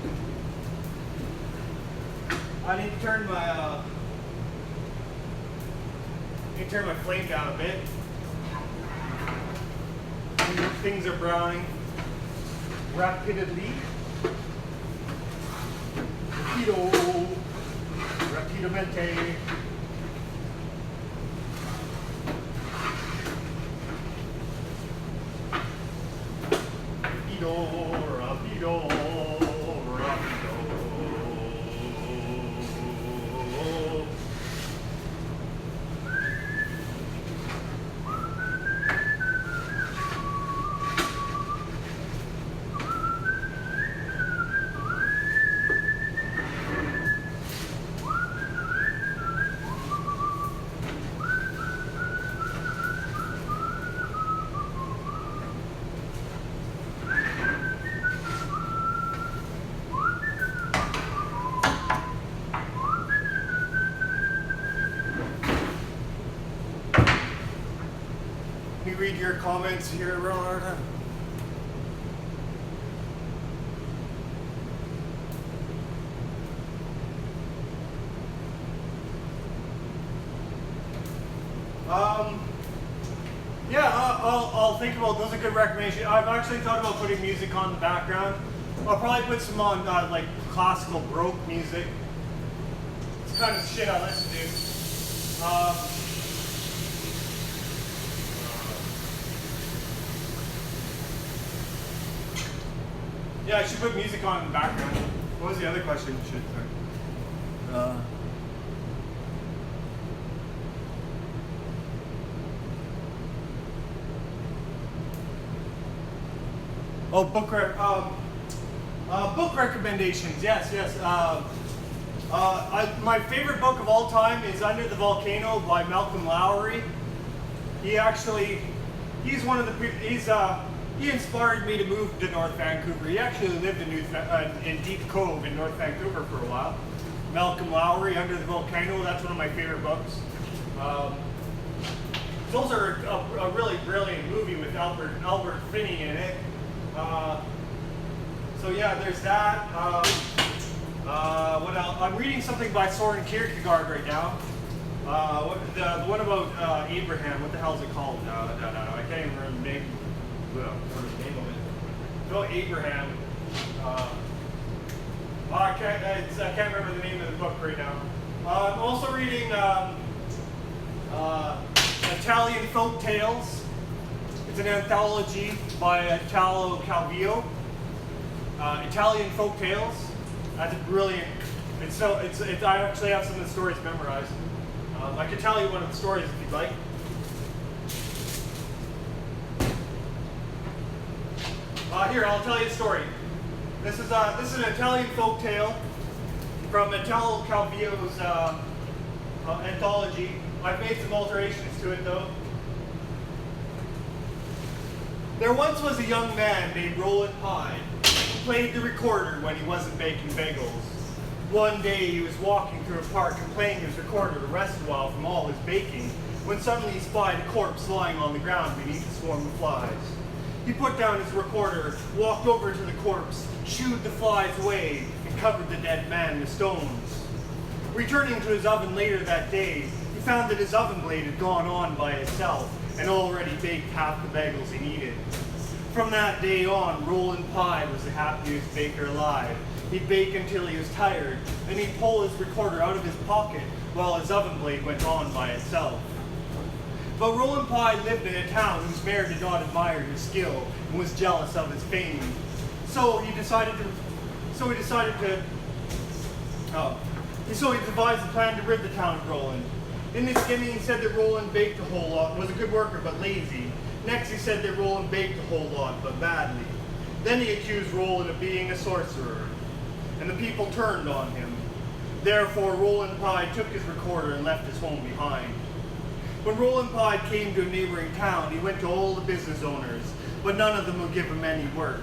I need to turn my flame down a bit. Things are browning rapidly. Rapidamente. Rapido. Let me read your comments here, Ronald. Yeah, I'll think about those. Are good recommendation. I've actually thought about putting music on the background. I'll probably put some on like classical Baroque music. It's kind of shit I listen to. Yeah, I should put music on in the background. What was the other question? Oh, book recommendations. Yes. My favorite book of all time is Under the Volcano by Malcolm Lowry. He inspired me to move to North Vancouver. He actually lived in Deep Cove in North Vancouver for a while. Malcolm Lowry, Under the Volcano, that's one of my favorite books. Those are a really brilliant movie with Albert Finney in it. So yeah, there's that. What else? I'm reading something by Soren Kierkegaard right now. The one about Abraham. What the hell is it called? No, I can't even remember the name. The name of it. It's about Abraham. I can't remember the name of the book right now. I'm also reading Italian Folk Tales. It's an anthology by Italo Calvillo. Italian Folk Tales. That's brilliant. I actually have some of the stories memorized. I can tell you one of the stories if you'd like. Here, I'll tell you a story. This is an Italian folk tale from Italo Calvillo's anthology. I've made some alterations to it though. There once was a young man named Roland Hyde who played the recorder when he wasn't baking bagels. One day he was walking through a park and playing his recorder to rest a while from all his baking when suddenly he spied a corpse lying on the ground beneath a swarm of flies. He put down his recorder, walked over to the corpse, shooed the flies away, and covered the dead man with stones. Returning to his oven later that day, he found that his oven blade had gone on by itself, and already baked half the bagels he needed. From that day on, Roland Pye was the happiest baker alive. He'd bake until he was tired, and he'd pull his recorder out of his pocket while his oven blade went on by itself. But Roland Pye lived in a town whose mayor did not admire his skill and was jealous of his fame. So he decided to So he devised a plan to rid the town of Roland. In the beginning, he said that Roland baked a whole lot, was a good worker but lazy. Next, he said that Roland baked a whole lot but badly. Then he accused Roland of being a sorcerer, and the people turned on him. Therefore, Roland Pye took his recorder and left his home behind. When Roland Pye came to a neighboring town, he went to all the business owners, but none of them would give him any work.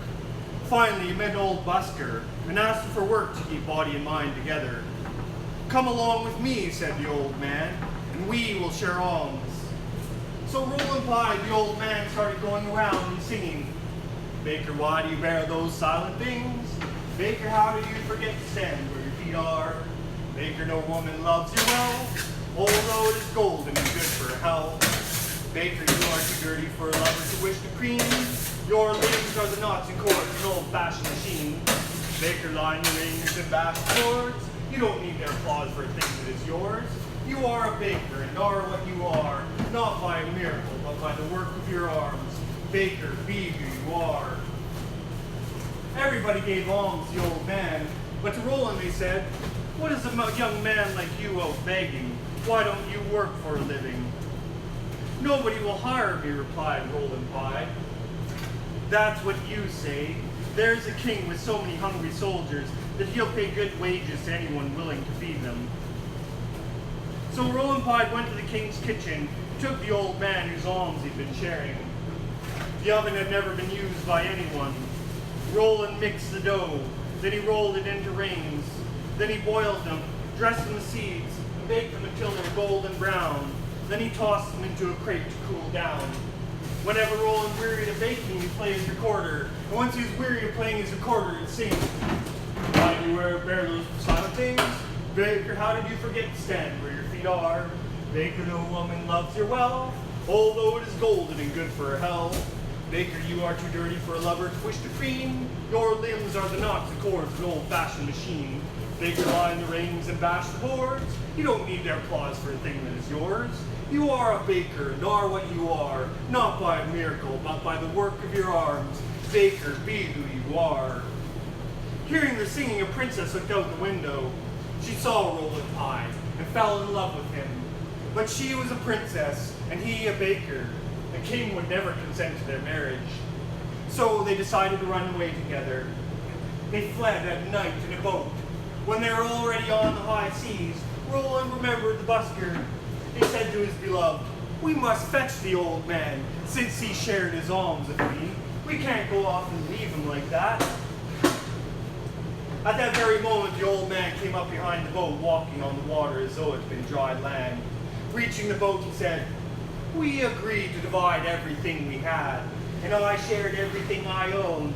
Finally, he met an old busker and asked him for work to keep body and mind together. "Come along with me," said the old man, "and we will share alms." So Roland Pye, the old man, started going around and singing, "Baker, why do you bear those silent things? Baker, how do you forget to stand where your feet are? Baker, no woman loves you well, although it is golden and good for health. Baker, you are too dirty for a lover to wish to cream. Your limbs are the knots and cords of an old-fashioned machine. Baker, line your rings and back cords. You don't need their applause for a thing that is yours. You are a baker and are what you are, not by a miracle, but by the work of your arms. Baker, be who you are." Everybody gave alms to the old man, but to Roland they said, "What is a young man like you out begging? Why don't you work for a living?" "Nobody will hire me," replied Roland Pye. "That's what you say. There's a king with so many hungry soldiers that he'll pay good wages to anyone willing to feed them." So Roland Pye went to the king's kitchen, took the old man whose alms he'd been sharing. The oven had never been used by anyone. Roland mixed the dough, then he rolled it into rings. Then he boiled them, dressed in the seeds, and baked them until they were golden brown. Then he tossed them into a crate to cool down. Whenever Roland wearied of baking, he'd play his recorder, and once he was weary of playing his recorder, he'd sing, "Why do you bear those silent things? Baker, how did you forget to stand where your feet are? Baker, no woman loves your well, although it is golden and good for her health. Baker, you are too dirty for a lover to wish to cream. Your limbs are the knots and cords of an old-fashioned machine. Baker, line the rings and bash the boards. You don't need their applause for a thing that is yours. You are a baker and are what you are, not by a miracle, but by the work of your arms. Baker, be who you are." Hearing the singing, a princess looked out the window. She saw Roland Pye and fell in love with him. But she was a princess and he a baker. The king would never consent to their marriage. So they decided to run away together. They fled at night in a boat. When they were already on the high seas, Roland remembered the busker. He said to his beloved, "We must fetch the old man, since he shared his alms with me. We can't go off and leave him like that." At that very moment, the old man came up behind the boat, walking on the water as though it had been dry land. Reaching the boat, he said, "We agreed to divide everything we had, and I shared everything I owned.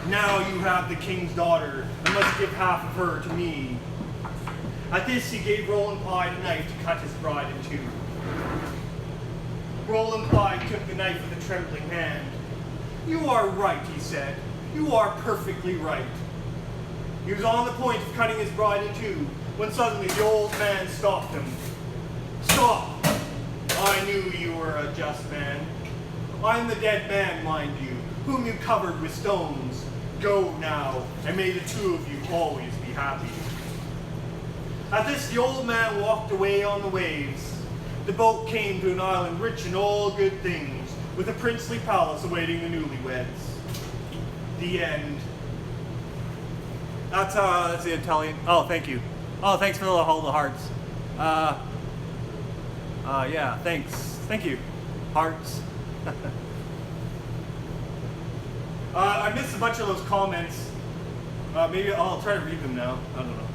Now you have the king's daughter, and must give half of her to me." At this, he gave Roland Pye a knife to cut his bride in two. Roland Pye took the knife with a trembling hand. "You are right," he said. "You are perfectly right." He was on the point of cutting his bride in two, when suddenly the old man stopped him. "Stop! I knew you were a just man. I am the dead man, mind you, whom you covered with stones. Go now, and may the two of you always be happy." At this, the old man walked away on the waves. The boat came to an island rich in all good things, with a princely palace awaiting the newlyweds. The end. That's the Italian. Oh, thank you. Oh, thanks for all the hearts. Yeah, thanks. Thank you. Hearts. I missed a bunch of those comments. Maybe I'll try to read them now. I don't know.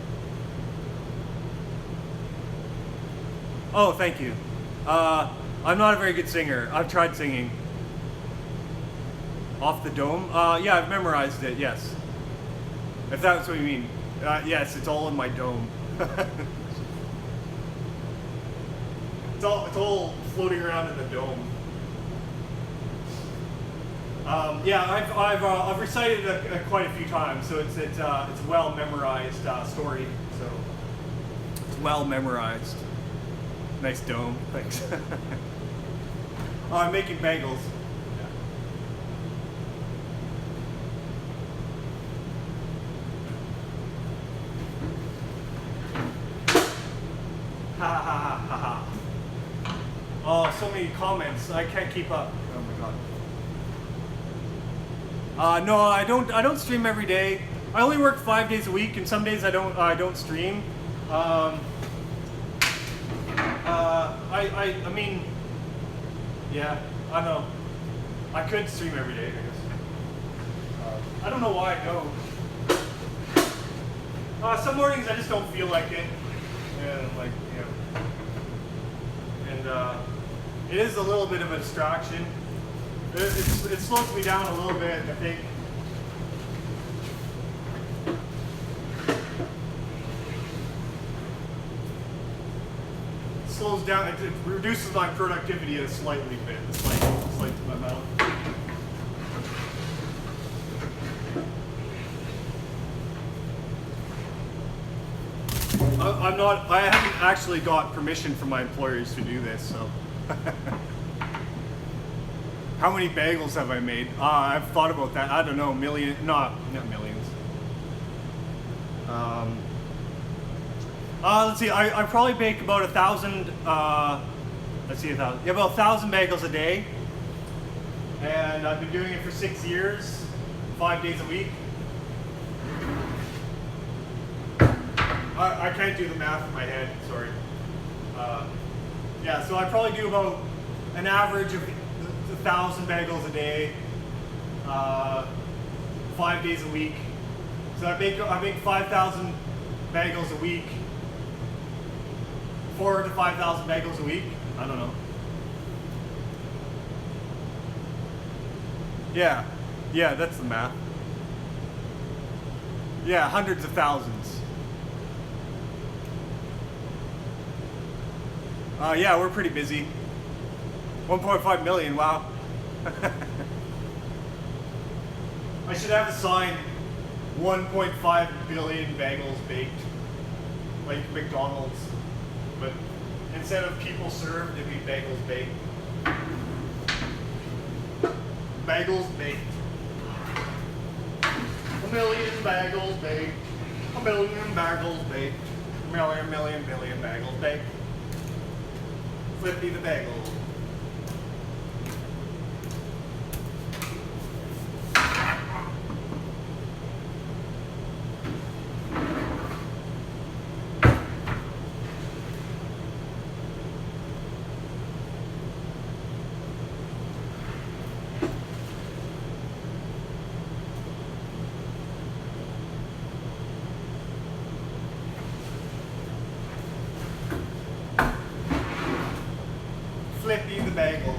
Oh, thank you. I'm not a very good singer. I've tried singing. Off the dome? Yeah, I've memorized it, yes. If that's what you mean. Yes, it's all in my dome. It's all floating around in the dome. Yeah, I've recited it quite a few times, so it's a well memorized story. So it's well memorized. Nice dome, thanks. Oh, I'm making bagels. Ha ha ha ha ha. Oh, so many comments. I can't keep up. Oh my god. No, I don't stream every day. I only work 5 days a week, and some days I don't stream. I mean, yeah, I don't know. I could stream every day, I guess. I don't know why I don't. Some mornings I just don't feel like it. And like, you know. And it is a little bit of a distraction. It slows me down a little bit, I think. It slows down, it reduces my productivity a slightly bit, a slight amount. I haven't actually got permission from my employers to do this, so. How many bagels have I made? I've thought about that. I don't know, not millions. Let's see, I probably bake about 1,000, let's see, 1,000. Yeah, about 1,000 bagels a day. And I've been doing it for 6 years, 5 days a week. I can't do the math in my head, sorry. Yeah, so I probably do about an average of 1,000 bagels a day, 5 days a week. So I make 5,000 bagels a week, 4,000 to 5,000 bagels a week. I don't know. Yeah, that's the math. Yeah, hundreds of thousands. Yeah, we're pretty busy. 1.5 million, wow. I should have a sign, 1.5 billion bagels baked, like McDonald's. But instead of people served, it'd be bagels baked. Bagels baked. A million bagels baked. A billion bagels baked. Million bagels baked. Flippy the bagel. Flippy the bagel.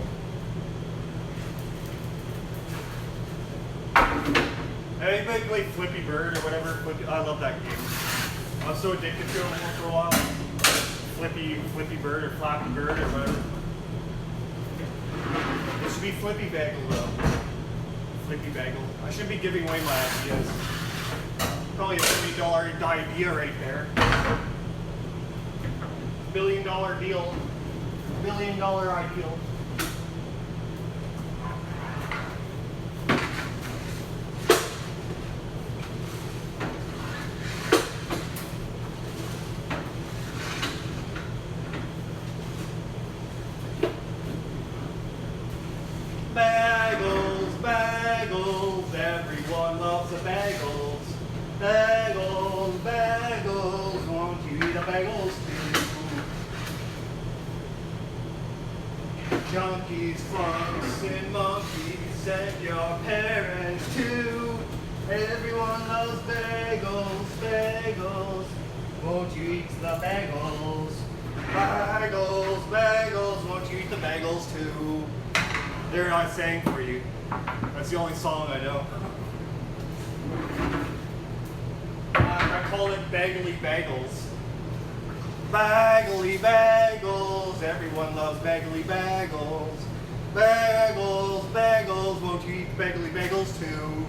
Anybody play Flippy Bird or whatever? I love that game. I was so addicted to it for a while. Flippy Bird or Flappy Bird or whatever. It should be Flippy Bagel though. Flippy Bagel. I should be giving away my ideas. Probably a $50 idea right there. $1 billion deal. $1 billion ideal. Bagels, bagels, everyone loves the bagels. Bagels, bagels, won't you eat the bagels too? Junkies, flunks, and monkeys, and your parents too. Everyone loves bagels, bagels, won't you eat the bagels? Bagels, bagels, won't you eat the bagels too? There I sang for you. That's the only song I know. I call it Baggly Bagels. Baggly Bagels, everyone loves Baggly Bagels. Bagels, bagels, won't you eat bagely bagels too?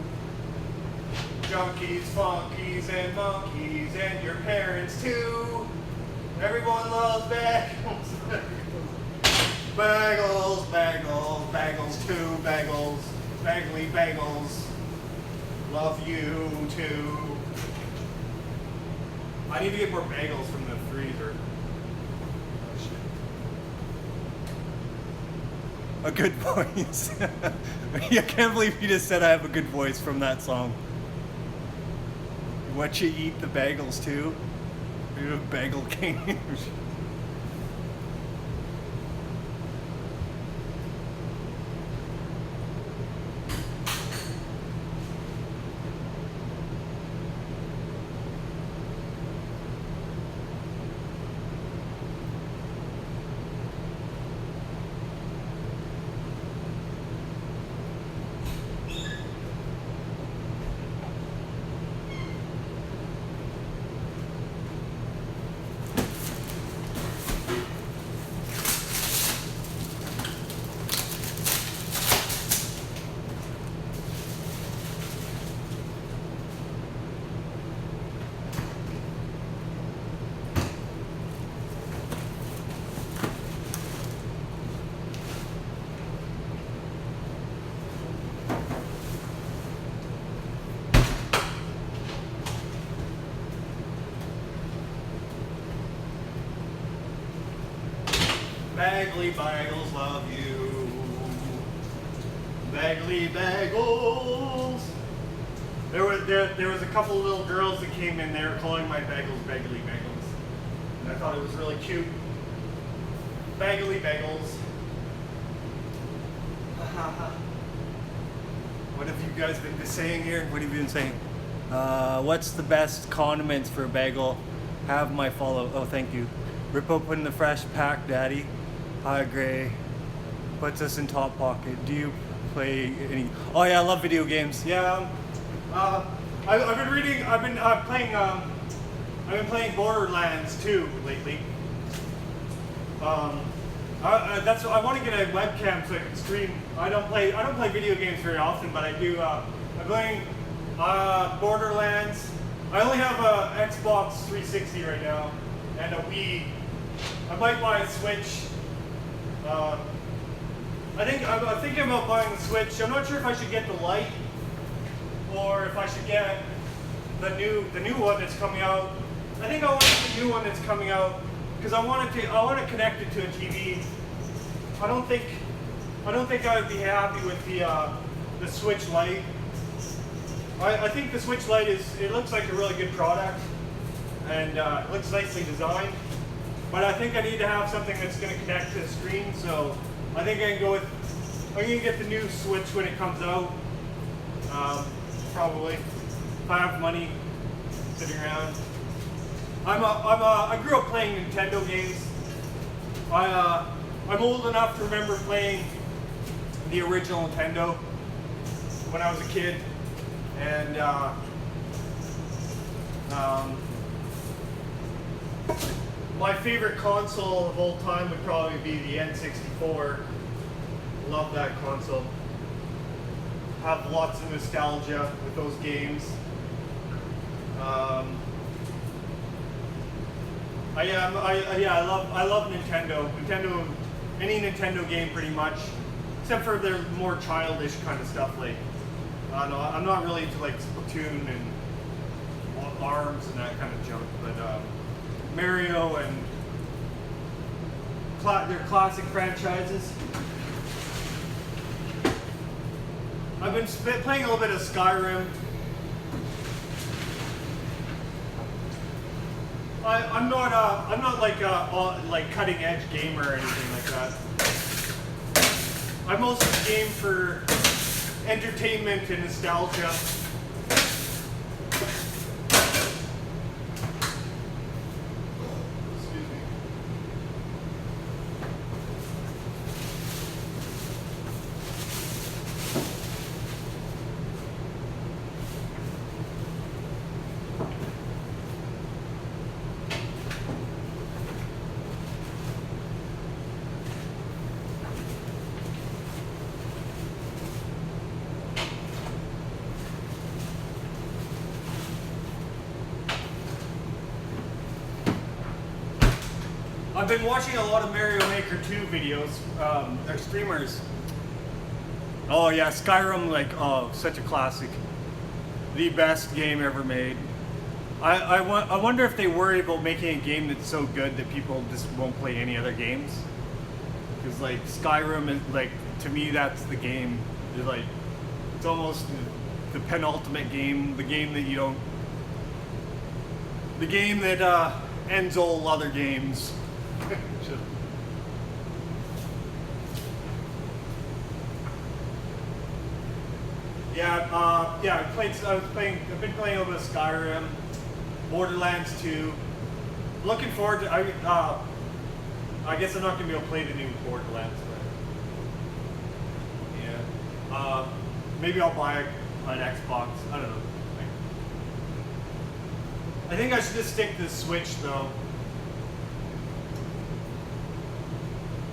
Junkies, funkies, and monkeys, and your parents too. Everyone loves bagels. Bagels, bagels, bagels too, bagels, bagely bagels. Love you too. I need to get more bagels from the freezer. A good voice. I can't believe you just said I have a good voice from that song. What you eat the bagels too? You're a bagel king. Bagly bagels love you. Bagly bagels. There was a couple little girls that came in there calling my bagels bagly bagels. And I thought it was really cute. Bagly bagels. What have you guys been saying here? What have you been saying? What's the best condiments for a bagel? Have my follow. Oh, thank you. Rip open the fresh pack, Daddy. Hi, Gray. Puts us in top pocket. Do you play any? Oh yeah, I love video games. Yeah. I've been reading. I've been playing. I've been playing Borderlands 2 lately. That's. I want to get a webcam so I can stream. I don't play video games very often, but I do. I'm playing Borderlands. I only have a Xbox 360 right now and a Wii. I might buy a Switch. I'm thinking about buying the Switch. I'm not sure if I should get the Lite or if I should get the new one that's coming out. I think I want the new one that's coming out because I want to connect it to a TV. I don't think I would be happy with the Switch Lite. I think the Switch Lite it looks like a really good product and it looks nicely designed. But I think I need to have something that's going to connect to the screen, so I think I'm going to get the new Switch when it comes out. Probably, if I have money sitting around. I grew up playing Nintendo games. I'm old enough to remember playing the original Nintendo when I was a kid, and my favorite console of all time would probably be the N64. Love that console. Have lots of nostalgia with those games. I love Nintendo. Any Nintendo game pretty much, except for their more childish kind of stuff. Like, no, I'm not really into like Splatoon and ARMS and that kind of junk, but Mario and their classic franchises. I've been playing a little bit of Skyrim. I'm not like a cutting edge gamer or anything like that. I mostly game for entertainment and nostalgia. I've been watching a lot of Mario Maker 2 videos. They're streamers. Oh yeah, Skyrim, like, oh, such a classic. The best game ever made. I wonder if they worry about making a game that's so good that people just won't play any other games. Because like Skyrim is like, to me that's the game. It's like, it's almost the penultimate game, the game that you don't, the game that ends all other games. Yeah, I've been playing a little bit of Skyrim, Borderlands 2. Looking forward to, I guess I'm not gonna be able to play the new Borderlands, but yeah. Maybe I'll buy an Xbox. I don't know. I think I should just stick to the Switch though.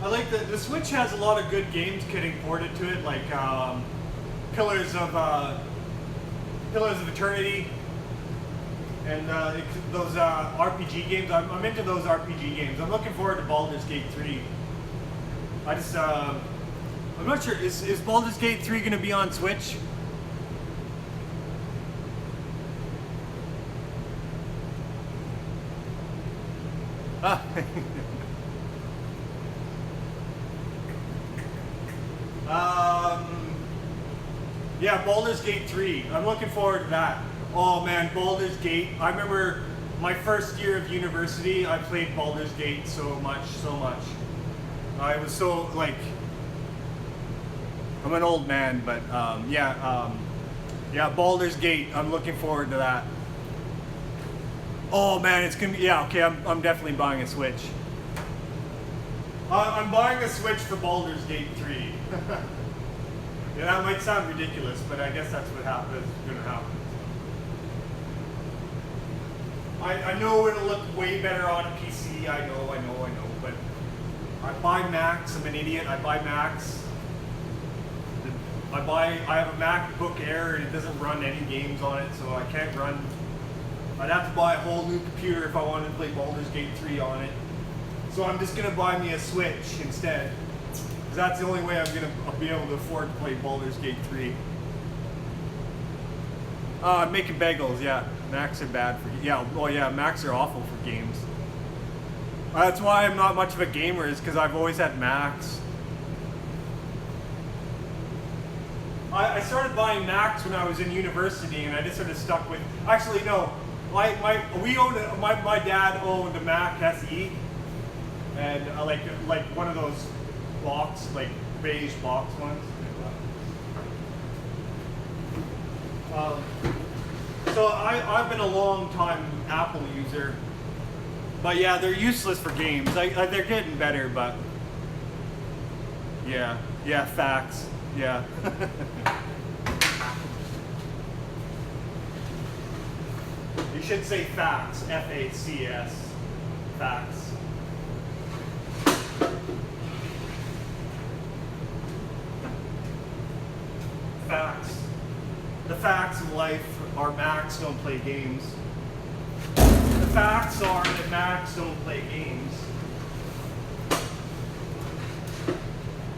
I like the Switch has a lot of good games getting ported to it, like Pillars of Eternity, and those RPG games. I'm into those RPG games. I'm looking forward to Baldur's Gate 3. I'm not sure, is Baldur's Gate 3 going to be on Switch? Ah. Yeah, Baldur's Gate 3. I'm looking forward to that. Oh man, Baldur's Gate. I remember my first year of university, I played Baldur's Gate so much. I was so, like, I'm an old man, but yeah, Baldur's Gate. I'm looking forward to that. Oh man, it's gonna be, yeah, okay, I'm definitely buying a Switch. I'm buying a Switch for Baldur's Gate 3. Yeah, that might sound ridiculous, but I guess that's what is gonna happen. I know it'll look way better on a PC, I know, but I buy Macs, I'm an idiot, I buy Macs. I have a MacBook Air and it doesn't run any games on it, so I can't run. I'd have to buy a whole new computer if I wanted to play Baldur's Gate 3 on it. So I'm just gonna buy me a Switch instead. Because that's the only way I'll be able to afford to play Baldur's Gate 3. I'm making bagels, yeah. Macs are bad for, yeah, well yeah, Macs are awful for games. That's why I'm not much of a gamer, is because I've always had Macs. I started buying Macs when I was in university, and I just sort of stuck with, actually no, my dad owned a Mac SE, and like one of those box, like beige box ones. So I've been a long time Apple user, but yeah, they're useless for games. They're getting better, but yeah, facts, yeah. You should say facts, F-A-C-S, facts. Facts. The facts of life are Macs don't play games. The facts are that Macs don't play games.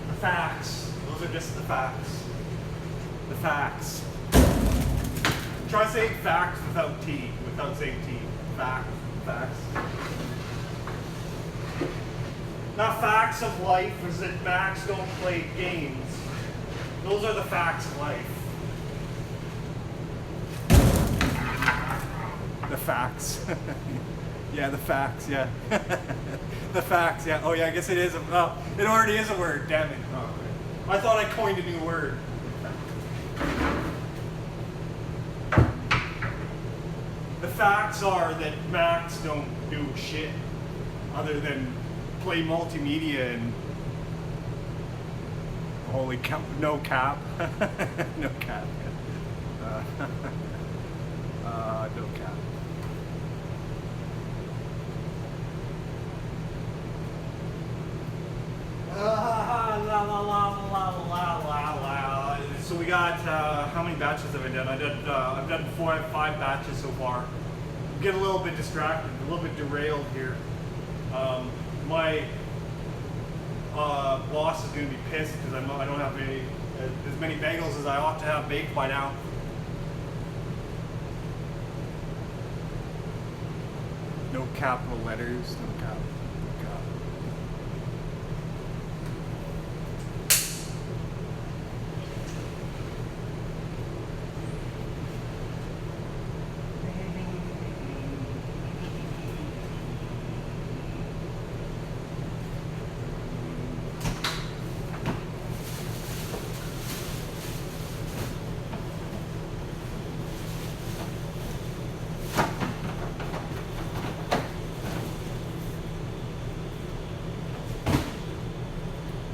The facts. Those are just the facts. The facts. Try saying facts without T, without saying T. Facts. Not facts of life is that Macs don't play games. Those are the facts of life. The facts. Yeah, the facts, yeah. The facts, yeah. Oh yeah, I guess it is. Oh, it already is a word, damn it. Oh, I thought I coined a new word. The facts are that Macs don't do shit other than play multimedia and holy cow, no cap. No cap. No cap. So we got, how many batches have I done? I've done 5 batches so far. I'm getting a little bit distracted, a little bit derailed here. My my boss is going to be pissed because I don't have as many bagels as I ought to have baked by now. No capital letters, no cap.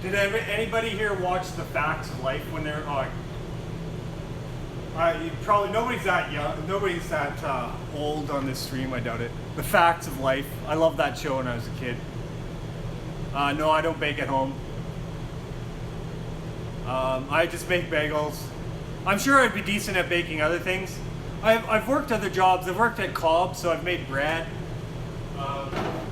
Did anybody here watch The Facts of Life when they're probably nobody's that young, nobody's that old on this stream. I doubt it. The Facts of Life. I loved that show when I was a kid. No, I don't bake at home. I just make bagels. I'm sure I'd be decent at baking other things. I've worked other jobs. I've worked at Cobb, so I've made bread.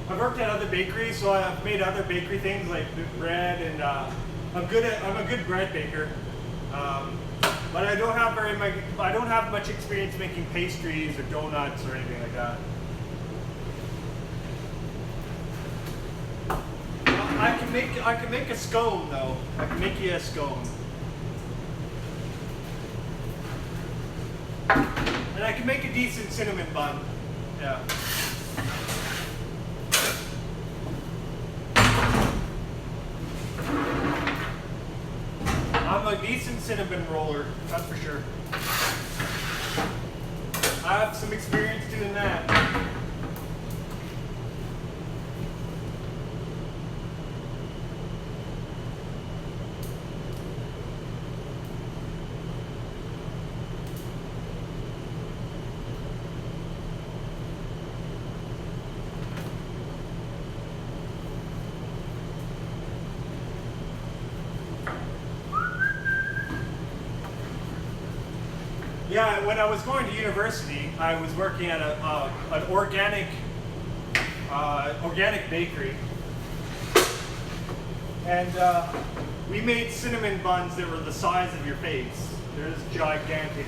I've worked at other bakeries, so I've made other bakery things like bread, and I'm a good bread baker. But I don't have much experience making pastries or donuts or anything like that. I can make a scone though. I can make you a scone. And I can make a decent cinnamon bun. Yeah. I'm a decent cinnamon roller, that's for sure. I have some experience doing that. Yeah, when I was going to university, I was working at an organic bakery, and we made cinnamon buns that were the size of your face. They're just gigantic.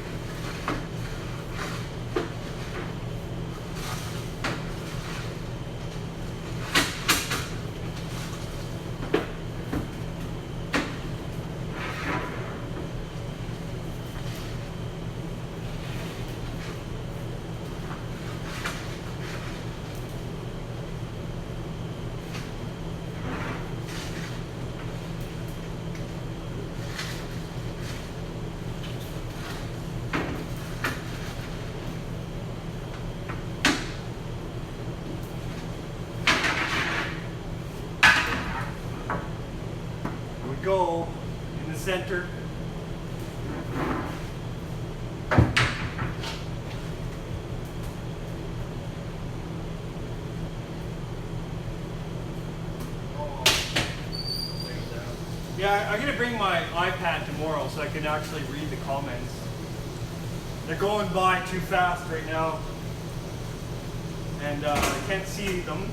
Go in the center. Yeah, I'm gonna bring my iPad tomorrow so I can actually read the comments. They're going by too fast right now, and I can't see them.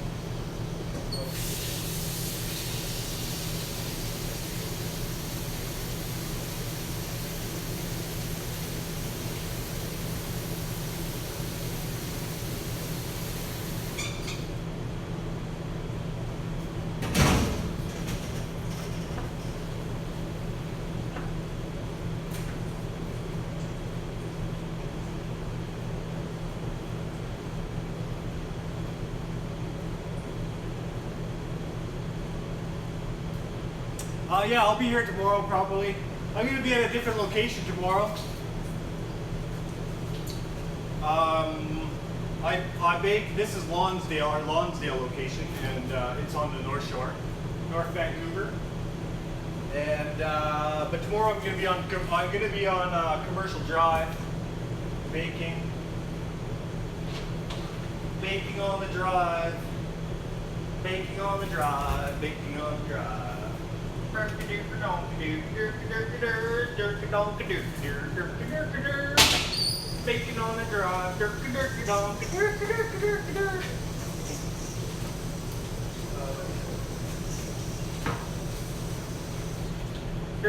Yeah, I'll be here tomorrow probably. I'm going to be at a different location tomorrow. I bake, this is Lonsdale, our Lonsdale location, and it's on the North Shore, North Vancouver. And but tomorrow I'm going to be on Commercial Drive, baking on the drive, baking on the drive, baking on the drive. Baking on the drive. I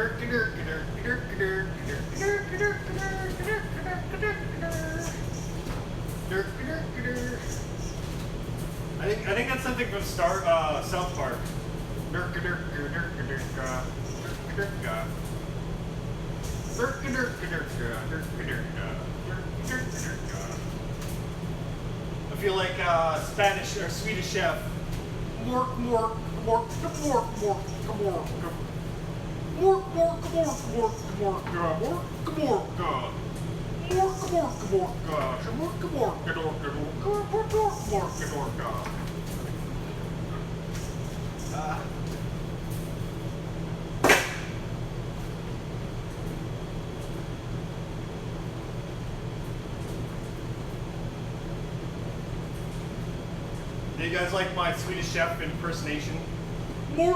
think that's something from South Park. I feel like Spanish or Swedish chef. Mork, mork, mork, mork, mork, mork, mork, mork, mork, mork, mork, mork, do you guys like my Swedish chef impersonation? Oh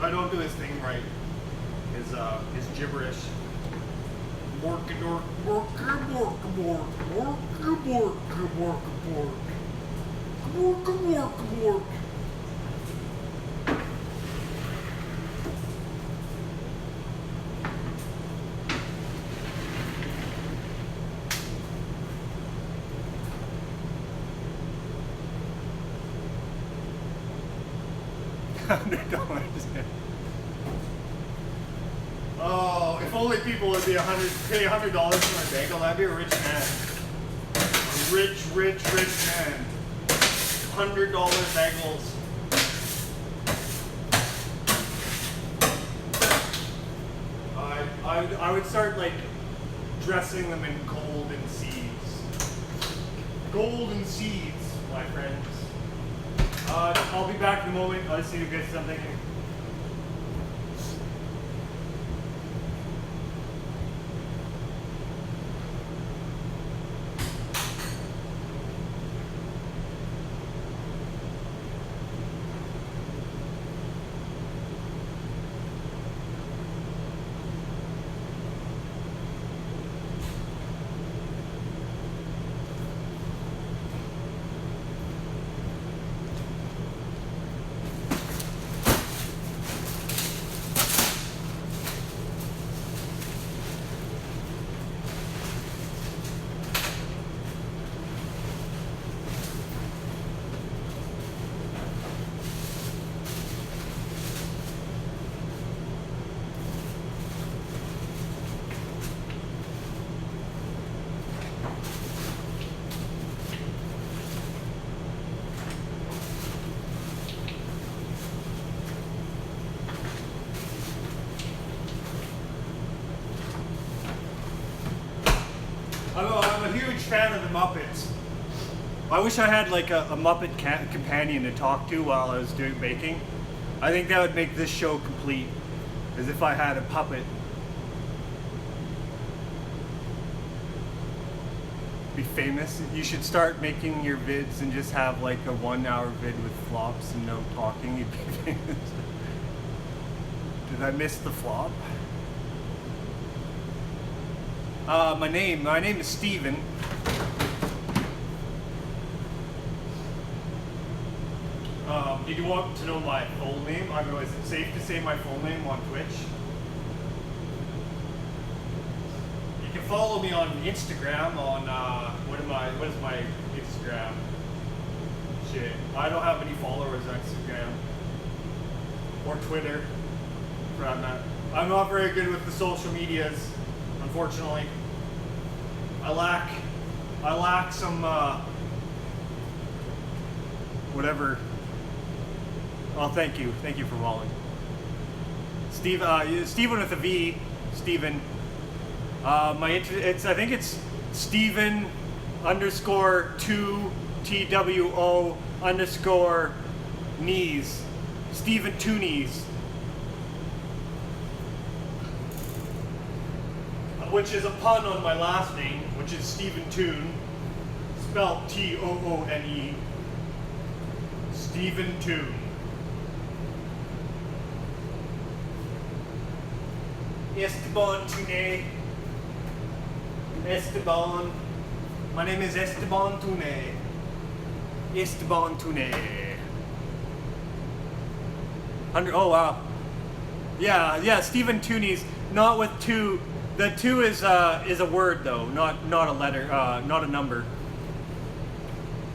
I don't do his thing right. His gibberish. $100. Oh, if only people would pay $100 for my bagel, I'd be a rich man. A rich, rich, rich man. $100 bagels. I would start like dressing them in golden seeds. Golden seeds, my friends. I'll be back in a moment. I just need to get something. I'm a huge fan of the Muppets. I wish I had like a Muppet companion to talk to while I was doing baking. I think that would make this show complete, as if I had a puppet. Be famous. You should start making your vids and just have like a 1 hour vid with flops and no talking. You'd be famous. Did I miss the flop? My name is Steven. Did you want to know my full name? I mean, is it safe to say my full name on Twitch? You can follow me on Instagram on, what is my Instagram? Shit, I don't have any followers on Instagram. Or Twitter, for that matter. I'm not very good with the social medias, unfortunately. I lack some, whatever. Oh, thank you for following. Steven with a V, Steven. I think it's Steven _2 TWO _ knees. Steven Two Knees. Which is a pun on my last name, which is Stephen Toon, spelled Toone. Stephen Toon. Esteban Tune. Esteban. My name is Esteban Tune. Esteban Tune. Oh wow. Yeah, Stephen Toonies, not with two. The two is a word though, not a letter, not a number.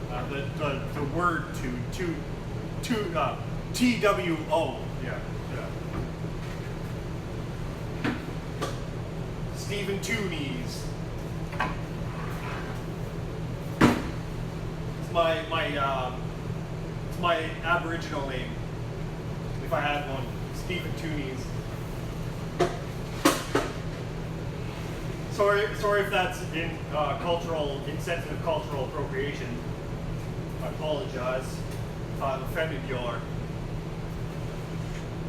The word two, TWO. Yeah. Stephen Toonies. It's my Aboriginal name, if I had one. Stephen Toonies. Sorry if that's insensitive cultural appropriation. I apologize if I've offended your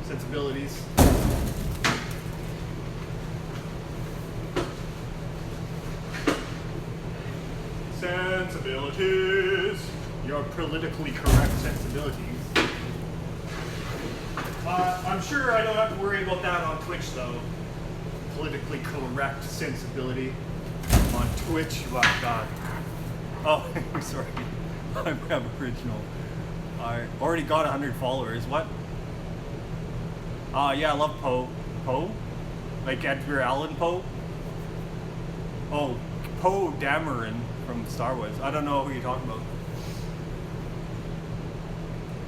sensibilities. Sensibilities. Your politically correct sensibilities. I'm sure I don't have to worry about that on Twitch though. Politically correct sensibility on Twitch. Oh God. Oh, sorry. I'm Aboriginal. I already got 100 followers. What? Yeah, I love Poe. Poe? Like Edgar Allan Poe? Oh, Poe Dameron from Star Wars. I don't know who you're talking about.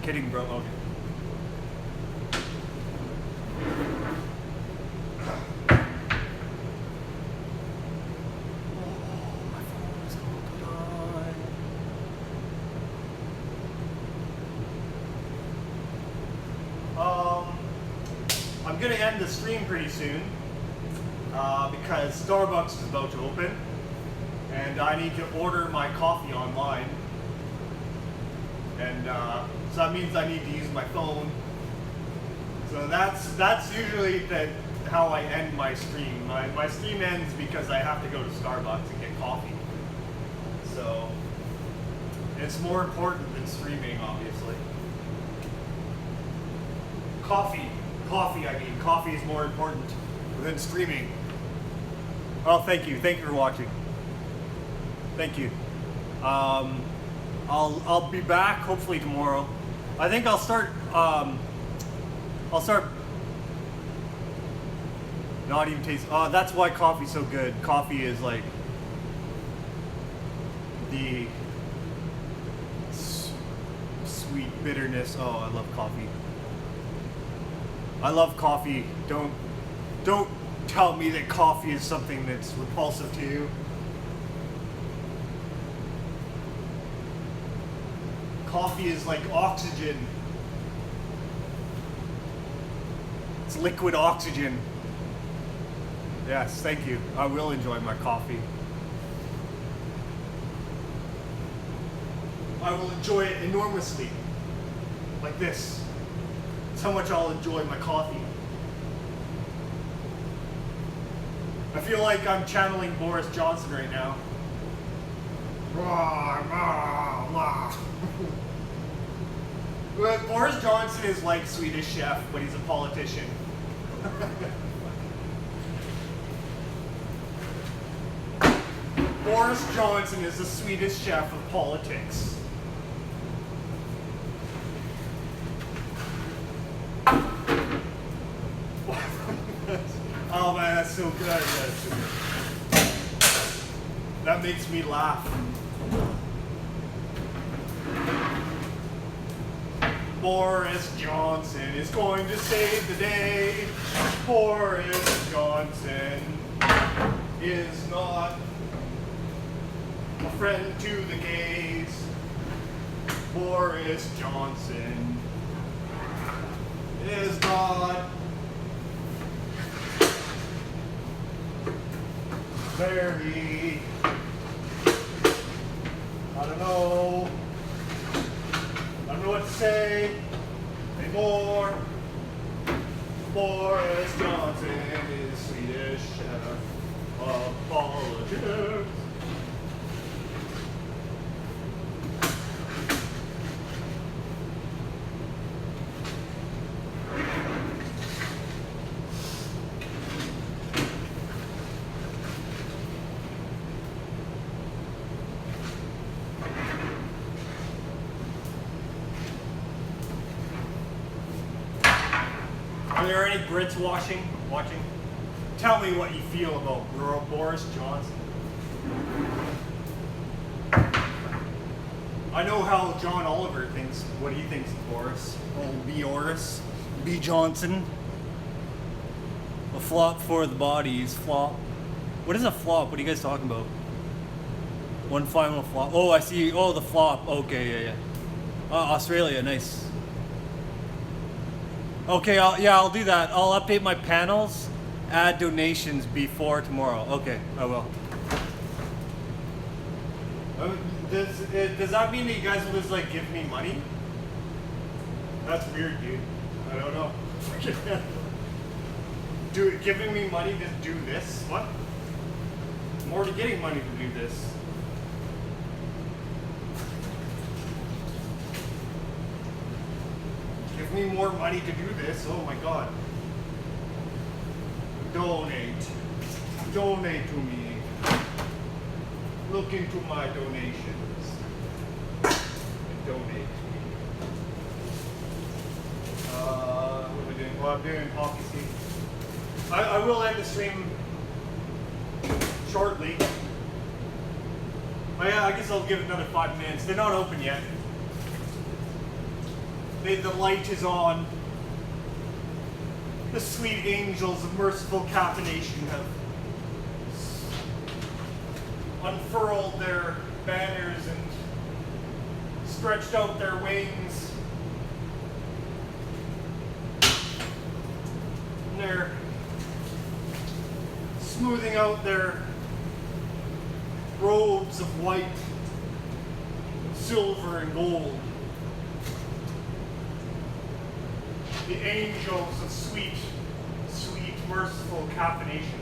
Kidding, bro. Okay. I'm gonna end the stream pretty soon because Starbucks is about to open and I need to order my coffee online, and so that means I need to use my phone. So that's usually how I end my stream. My stream ends because I have to go to Starbucks and get coffee. So it's more important than streaming, obviously. Coffee is more important than streaming. Oh, thank you for watching. Thank you. I'll be back hopefully tomorrow. I think I'll start not even taste. That's why coffee's so good. Coffee is like the sweet bitterness. Oh, I love coffee. I love coffee. Don't tell me that coffee is something that's repulsive to you. Coffee is like oxygen. It's liquid oxygen. Yes, thank you. I will enjoy my coffee. I will enjoy it enormously. Like this. That's how much I'll enjoy my coffee. I feel like I'm channeling Boris Johnson right now. But Boris Johnson is like Swedish Chef, but he's a politician. Boris Johnson is the Swedish Chef of politics. Oh man, that's so good. That's so good. That makes me laugh. Boris Johnson is going to save the day. Boris Johnson is not a friend to the gays. Boris Johnson is not very, I don't know what to say anymore. Boris Johnson is Swedish chef of politics. there any Brits watching? Tell me what you feel about Boris Johnson. I know how John Oliver thinks, what he thinks of Boris. Oh, B. Johnson. A flop for the bodies. Flop. What is a flop? What are you guys talking about? One final flop. Oh, I see. Oh, the flop. Okay, yeah. Australia, nice. Okay, I'll do that. I'll update my panels, add donations before tomorrow. Okay, I will. Does that mean that you guys will just like give me money? That's weird, dude. I don't know. Giving me money to do this? What? I'm already getting money to do this. Give me more money to do this. Oh my god. Donate. Donate to me. Look into my donations. And donate. What am I doing? Well, I'm doing hockey season. I will end the stream shortly. Oh yeah, I guess I'll give it another 5 minutes. They're not open yet. The light is on. The sweet angels of merciful caffeination have unfurled their banners and stretched out their wings. And they're smoothing out their robes of white, silver, and gold. The angels of sweet, sweet, merciful caffeination.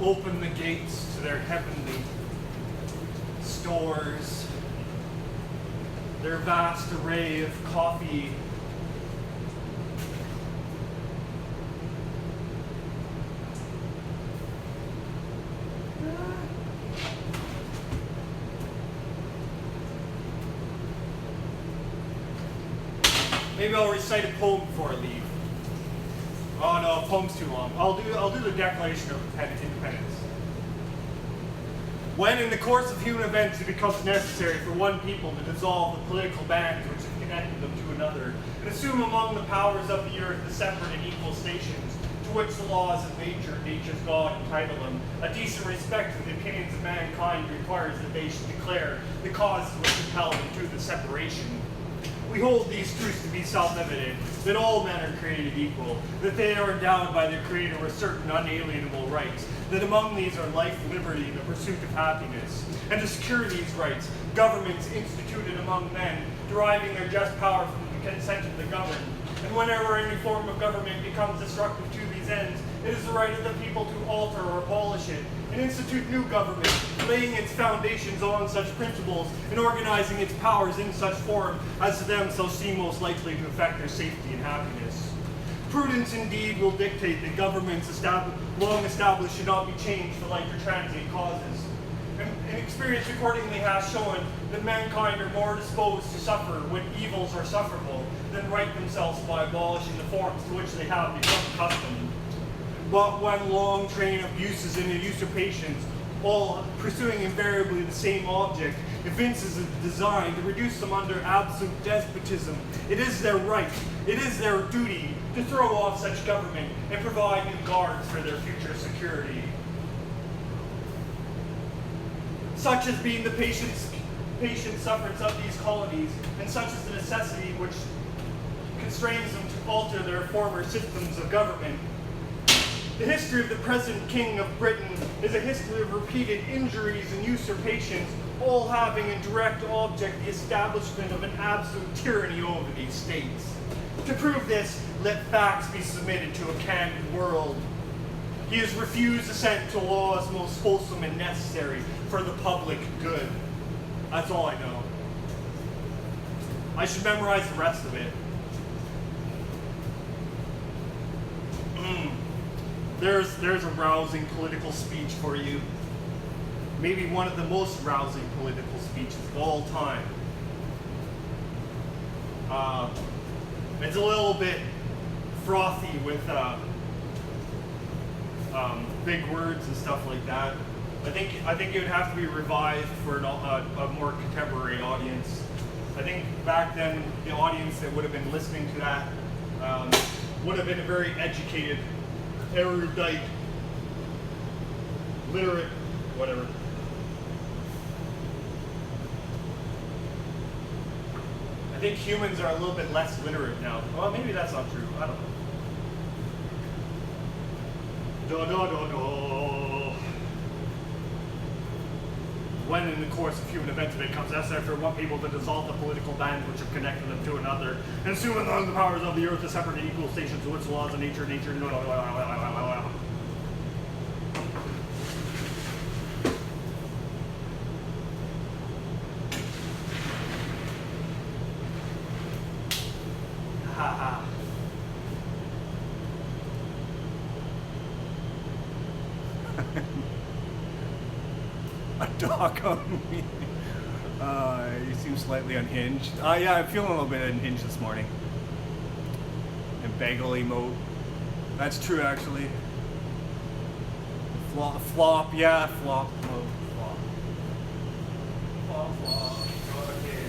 Open the gates to their heavenly stores, their vast array of coffee. Maybe I'll recite a poem before I leave. Oh no, a poem's too long. I'll do the Declaration of Independence. When in the course of human events it becomes necessary for one people to dissolve the political bands which have connected them to another, and assume among the powers of the earth the separate and equal stations to which the laws of nature, nature's God, entitle them, a decent respect for the opinions of mankind requires that they should declare the causes which impel them to the separation. We hold these truths to be self-evident, that all men are created equal, that they are endowed by their Creator with certain unalienable rights, that among these are life, liberty, and the pursuit of happiness. And to secure these rights, governments instituted among men, deriving their just power from the consent of the governed. And whenever any form of government becomes destructive to these ends, it is the right of the people to alter or abolish it, and institute new government, laying its foundations on such principles, and organizing its powers in such form as to them shall seem most likely to affect their safety and happiness. Prudence indeed will dictate that governments long established should not be changed for light or transient causes. And experience accordingly has shown that mankind are more disposed to suffer when evils are sufferable than right themselves by abolishing the forms to which they have become accustomed. But when long train of abuses and usurpations, all pursuing invariably the same object, evinces a design to reduce them under absolute despotism, it is their right, it is their duty to throw off such government and provide new guards for their future security. Such has been the patient sufferance of these colonies, and such is the necessity which constrains them to alter their former systems of government. The history of the present King of Britain is a history of repeated injuries and usurpations, all having in direct object the establishment of an absolute tyranny over these states. To prove this, let facts be submitted to a candid world. He has refused assent to laws most wholesome and necessary for the public good. That's all I know. I should memorize the rest of it. There's a rousing political speech for you. Maybe one of the most rousing political speeches of all time. It's a little bit frothy with big words and stuff like that. I think it would have to be revised for a more contemporary audience. I think back then the audience that would have been listening to that would have been a very educated, erudite, literate, whatever. I think humans are a little bit less literate now. Well, maybe that's not true. I don't know. Da da da da. When in the course of human events it becomes necessary for one people to dissolve the political bands which have connected them to another, and assume the powers of the earth as separate and equal stations to its laws of nature. Haha. A dog on me. You seem slightly unhinged. Yeah, I'm feeling a little bit unhinged this morning. And bagel emote. That's true, actually. Flop, yeah, flop mode. Flop. Flop. Okay.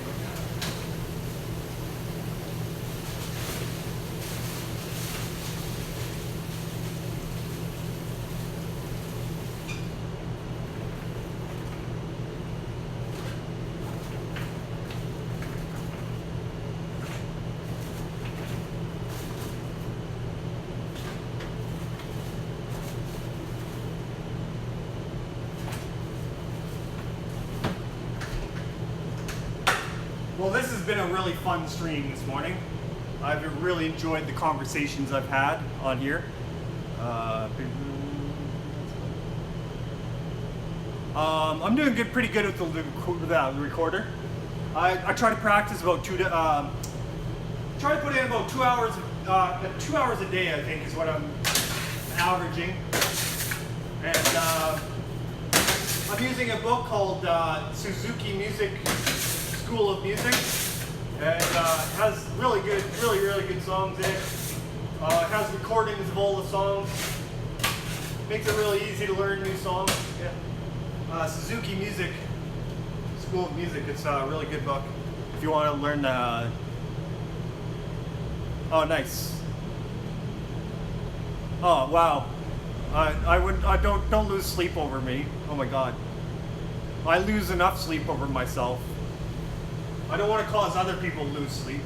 Well, this has been a really fun stream this morning. I've really enjoyed the conversations I've had on here. I'm doing pretty good with the recorder. I try to practice about try to put in about 2 hours, 2 hours a day, I think, is what I'm averaging. And I'm using a book called Suzuki Music School of Music, and has really good songs in it. It has recordings of all the songs. Makes it really easy to learn new songs. Yeah. Suzuki Music School of Music. It's a really good book if you want to learn. Oh, nice. Oh, wow. Don't lose sleep over me. Oh my God. I lose enough sleep over myself. I don't want to cause other people to lose sleep.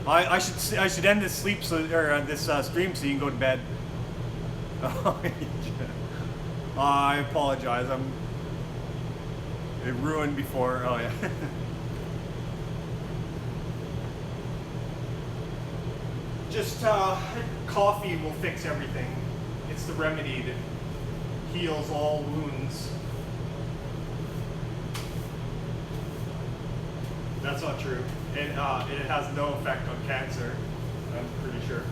I should end this stream so you can go to bed. I apologize. It ruined before. Oh yeah. Just coffee will fix everything. It's the remedy that heals all wounds. That's not true. It has no effect on cancer, I'm pretty sure.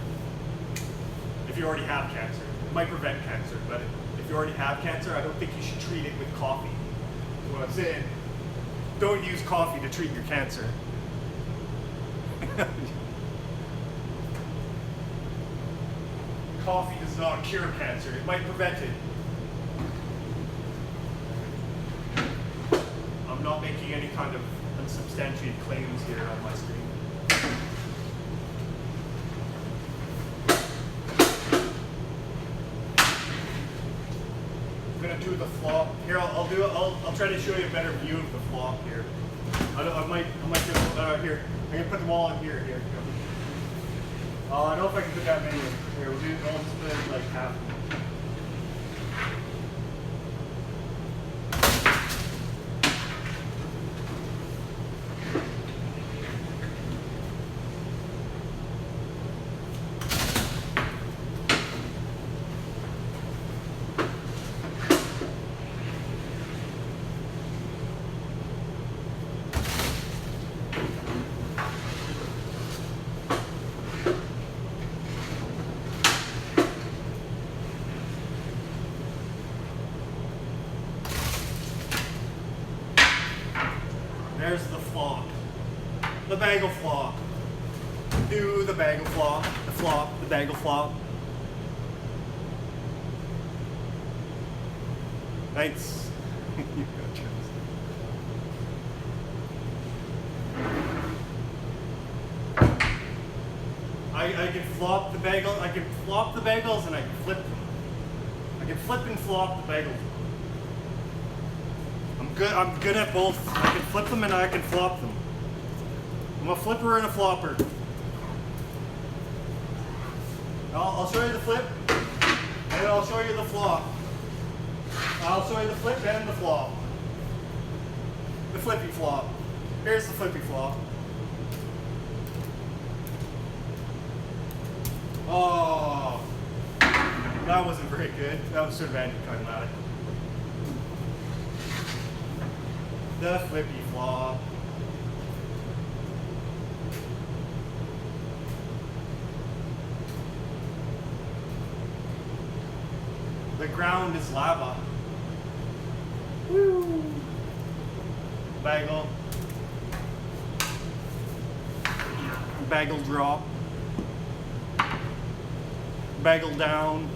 If you already have cancer. It might prevent cancer, but if you already have cancer, I don't think you should treat it with coffee. That's what I'm saying. Don't use coffee to treat your cancer. Coffee does not cure cancer. It might prevent it. I'm not making any kind of unsubstantiated claims here on my screen. I'm gonna do the flop here. I'll try to show you a better view of the flop here. I might do here. I'm gonna put them all on here. Here. I don't know if I can put that many in. Here, I'll split it like half. bagel flop. Do the bagel flop, the flop, the bagel flop. Nice. You got yours. I can flop the bagel. I can flop the bagels and I can flip them. I can flip and flop the bagels. I'm good at both. I can flip them and I can flop them. I'm a flipper and a flopper. I'll show you the flip, and then I'll show you the flop. I'll show you the flip and the flop. The flippy flop. Here's the flippy flop. Oh, that wasn't very good. That was sort of anticlimactic. The flippy flop. The ground is lava. Woo! Bagel. Bagel drop. Bagel down.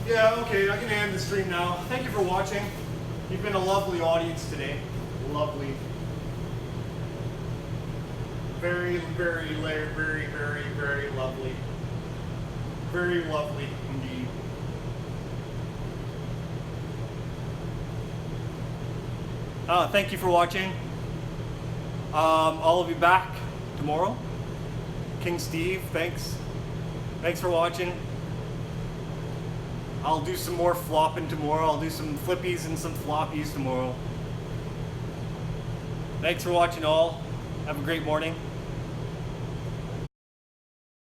Yeah, okay, I can end the stream now. Thank you for watching. You've been a lovely audience today. Lovely. Very, very, very, very, very, very lovely. Very lovely indeed. Thank you for watching. I'll be back tomorrow. King Steve, thanks. Thanks for watching. I'll do some more flopping tomorrow. I'll do some flippies and some floppies tomorrow. Thanks for watching all. Have a great morning.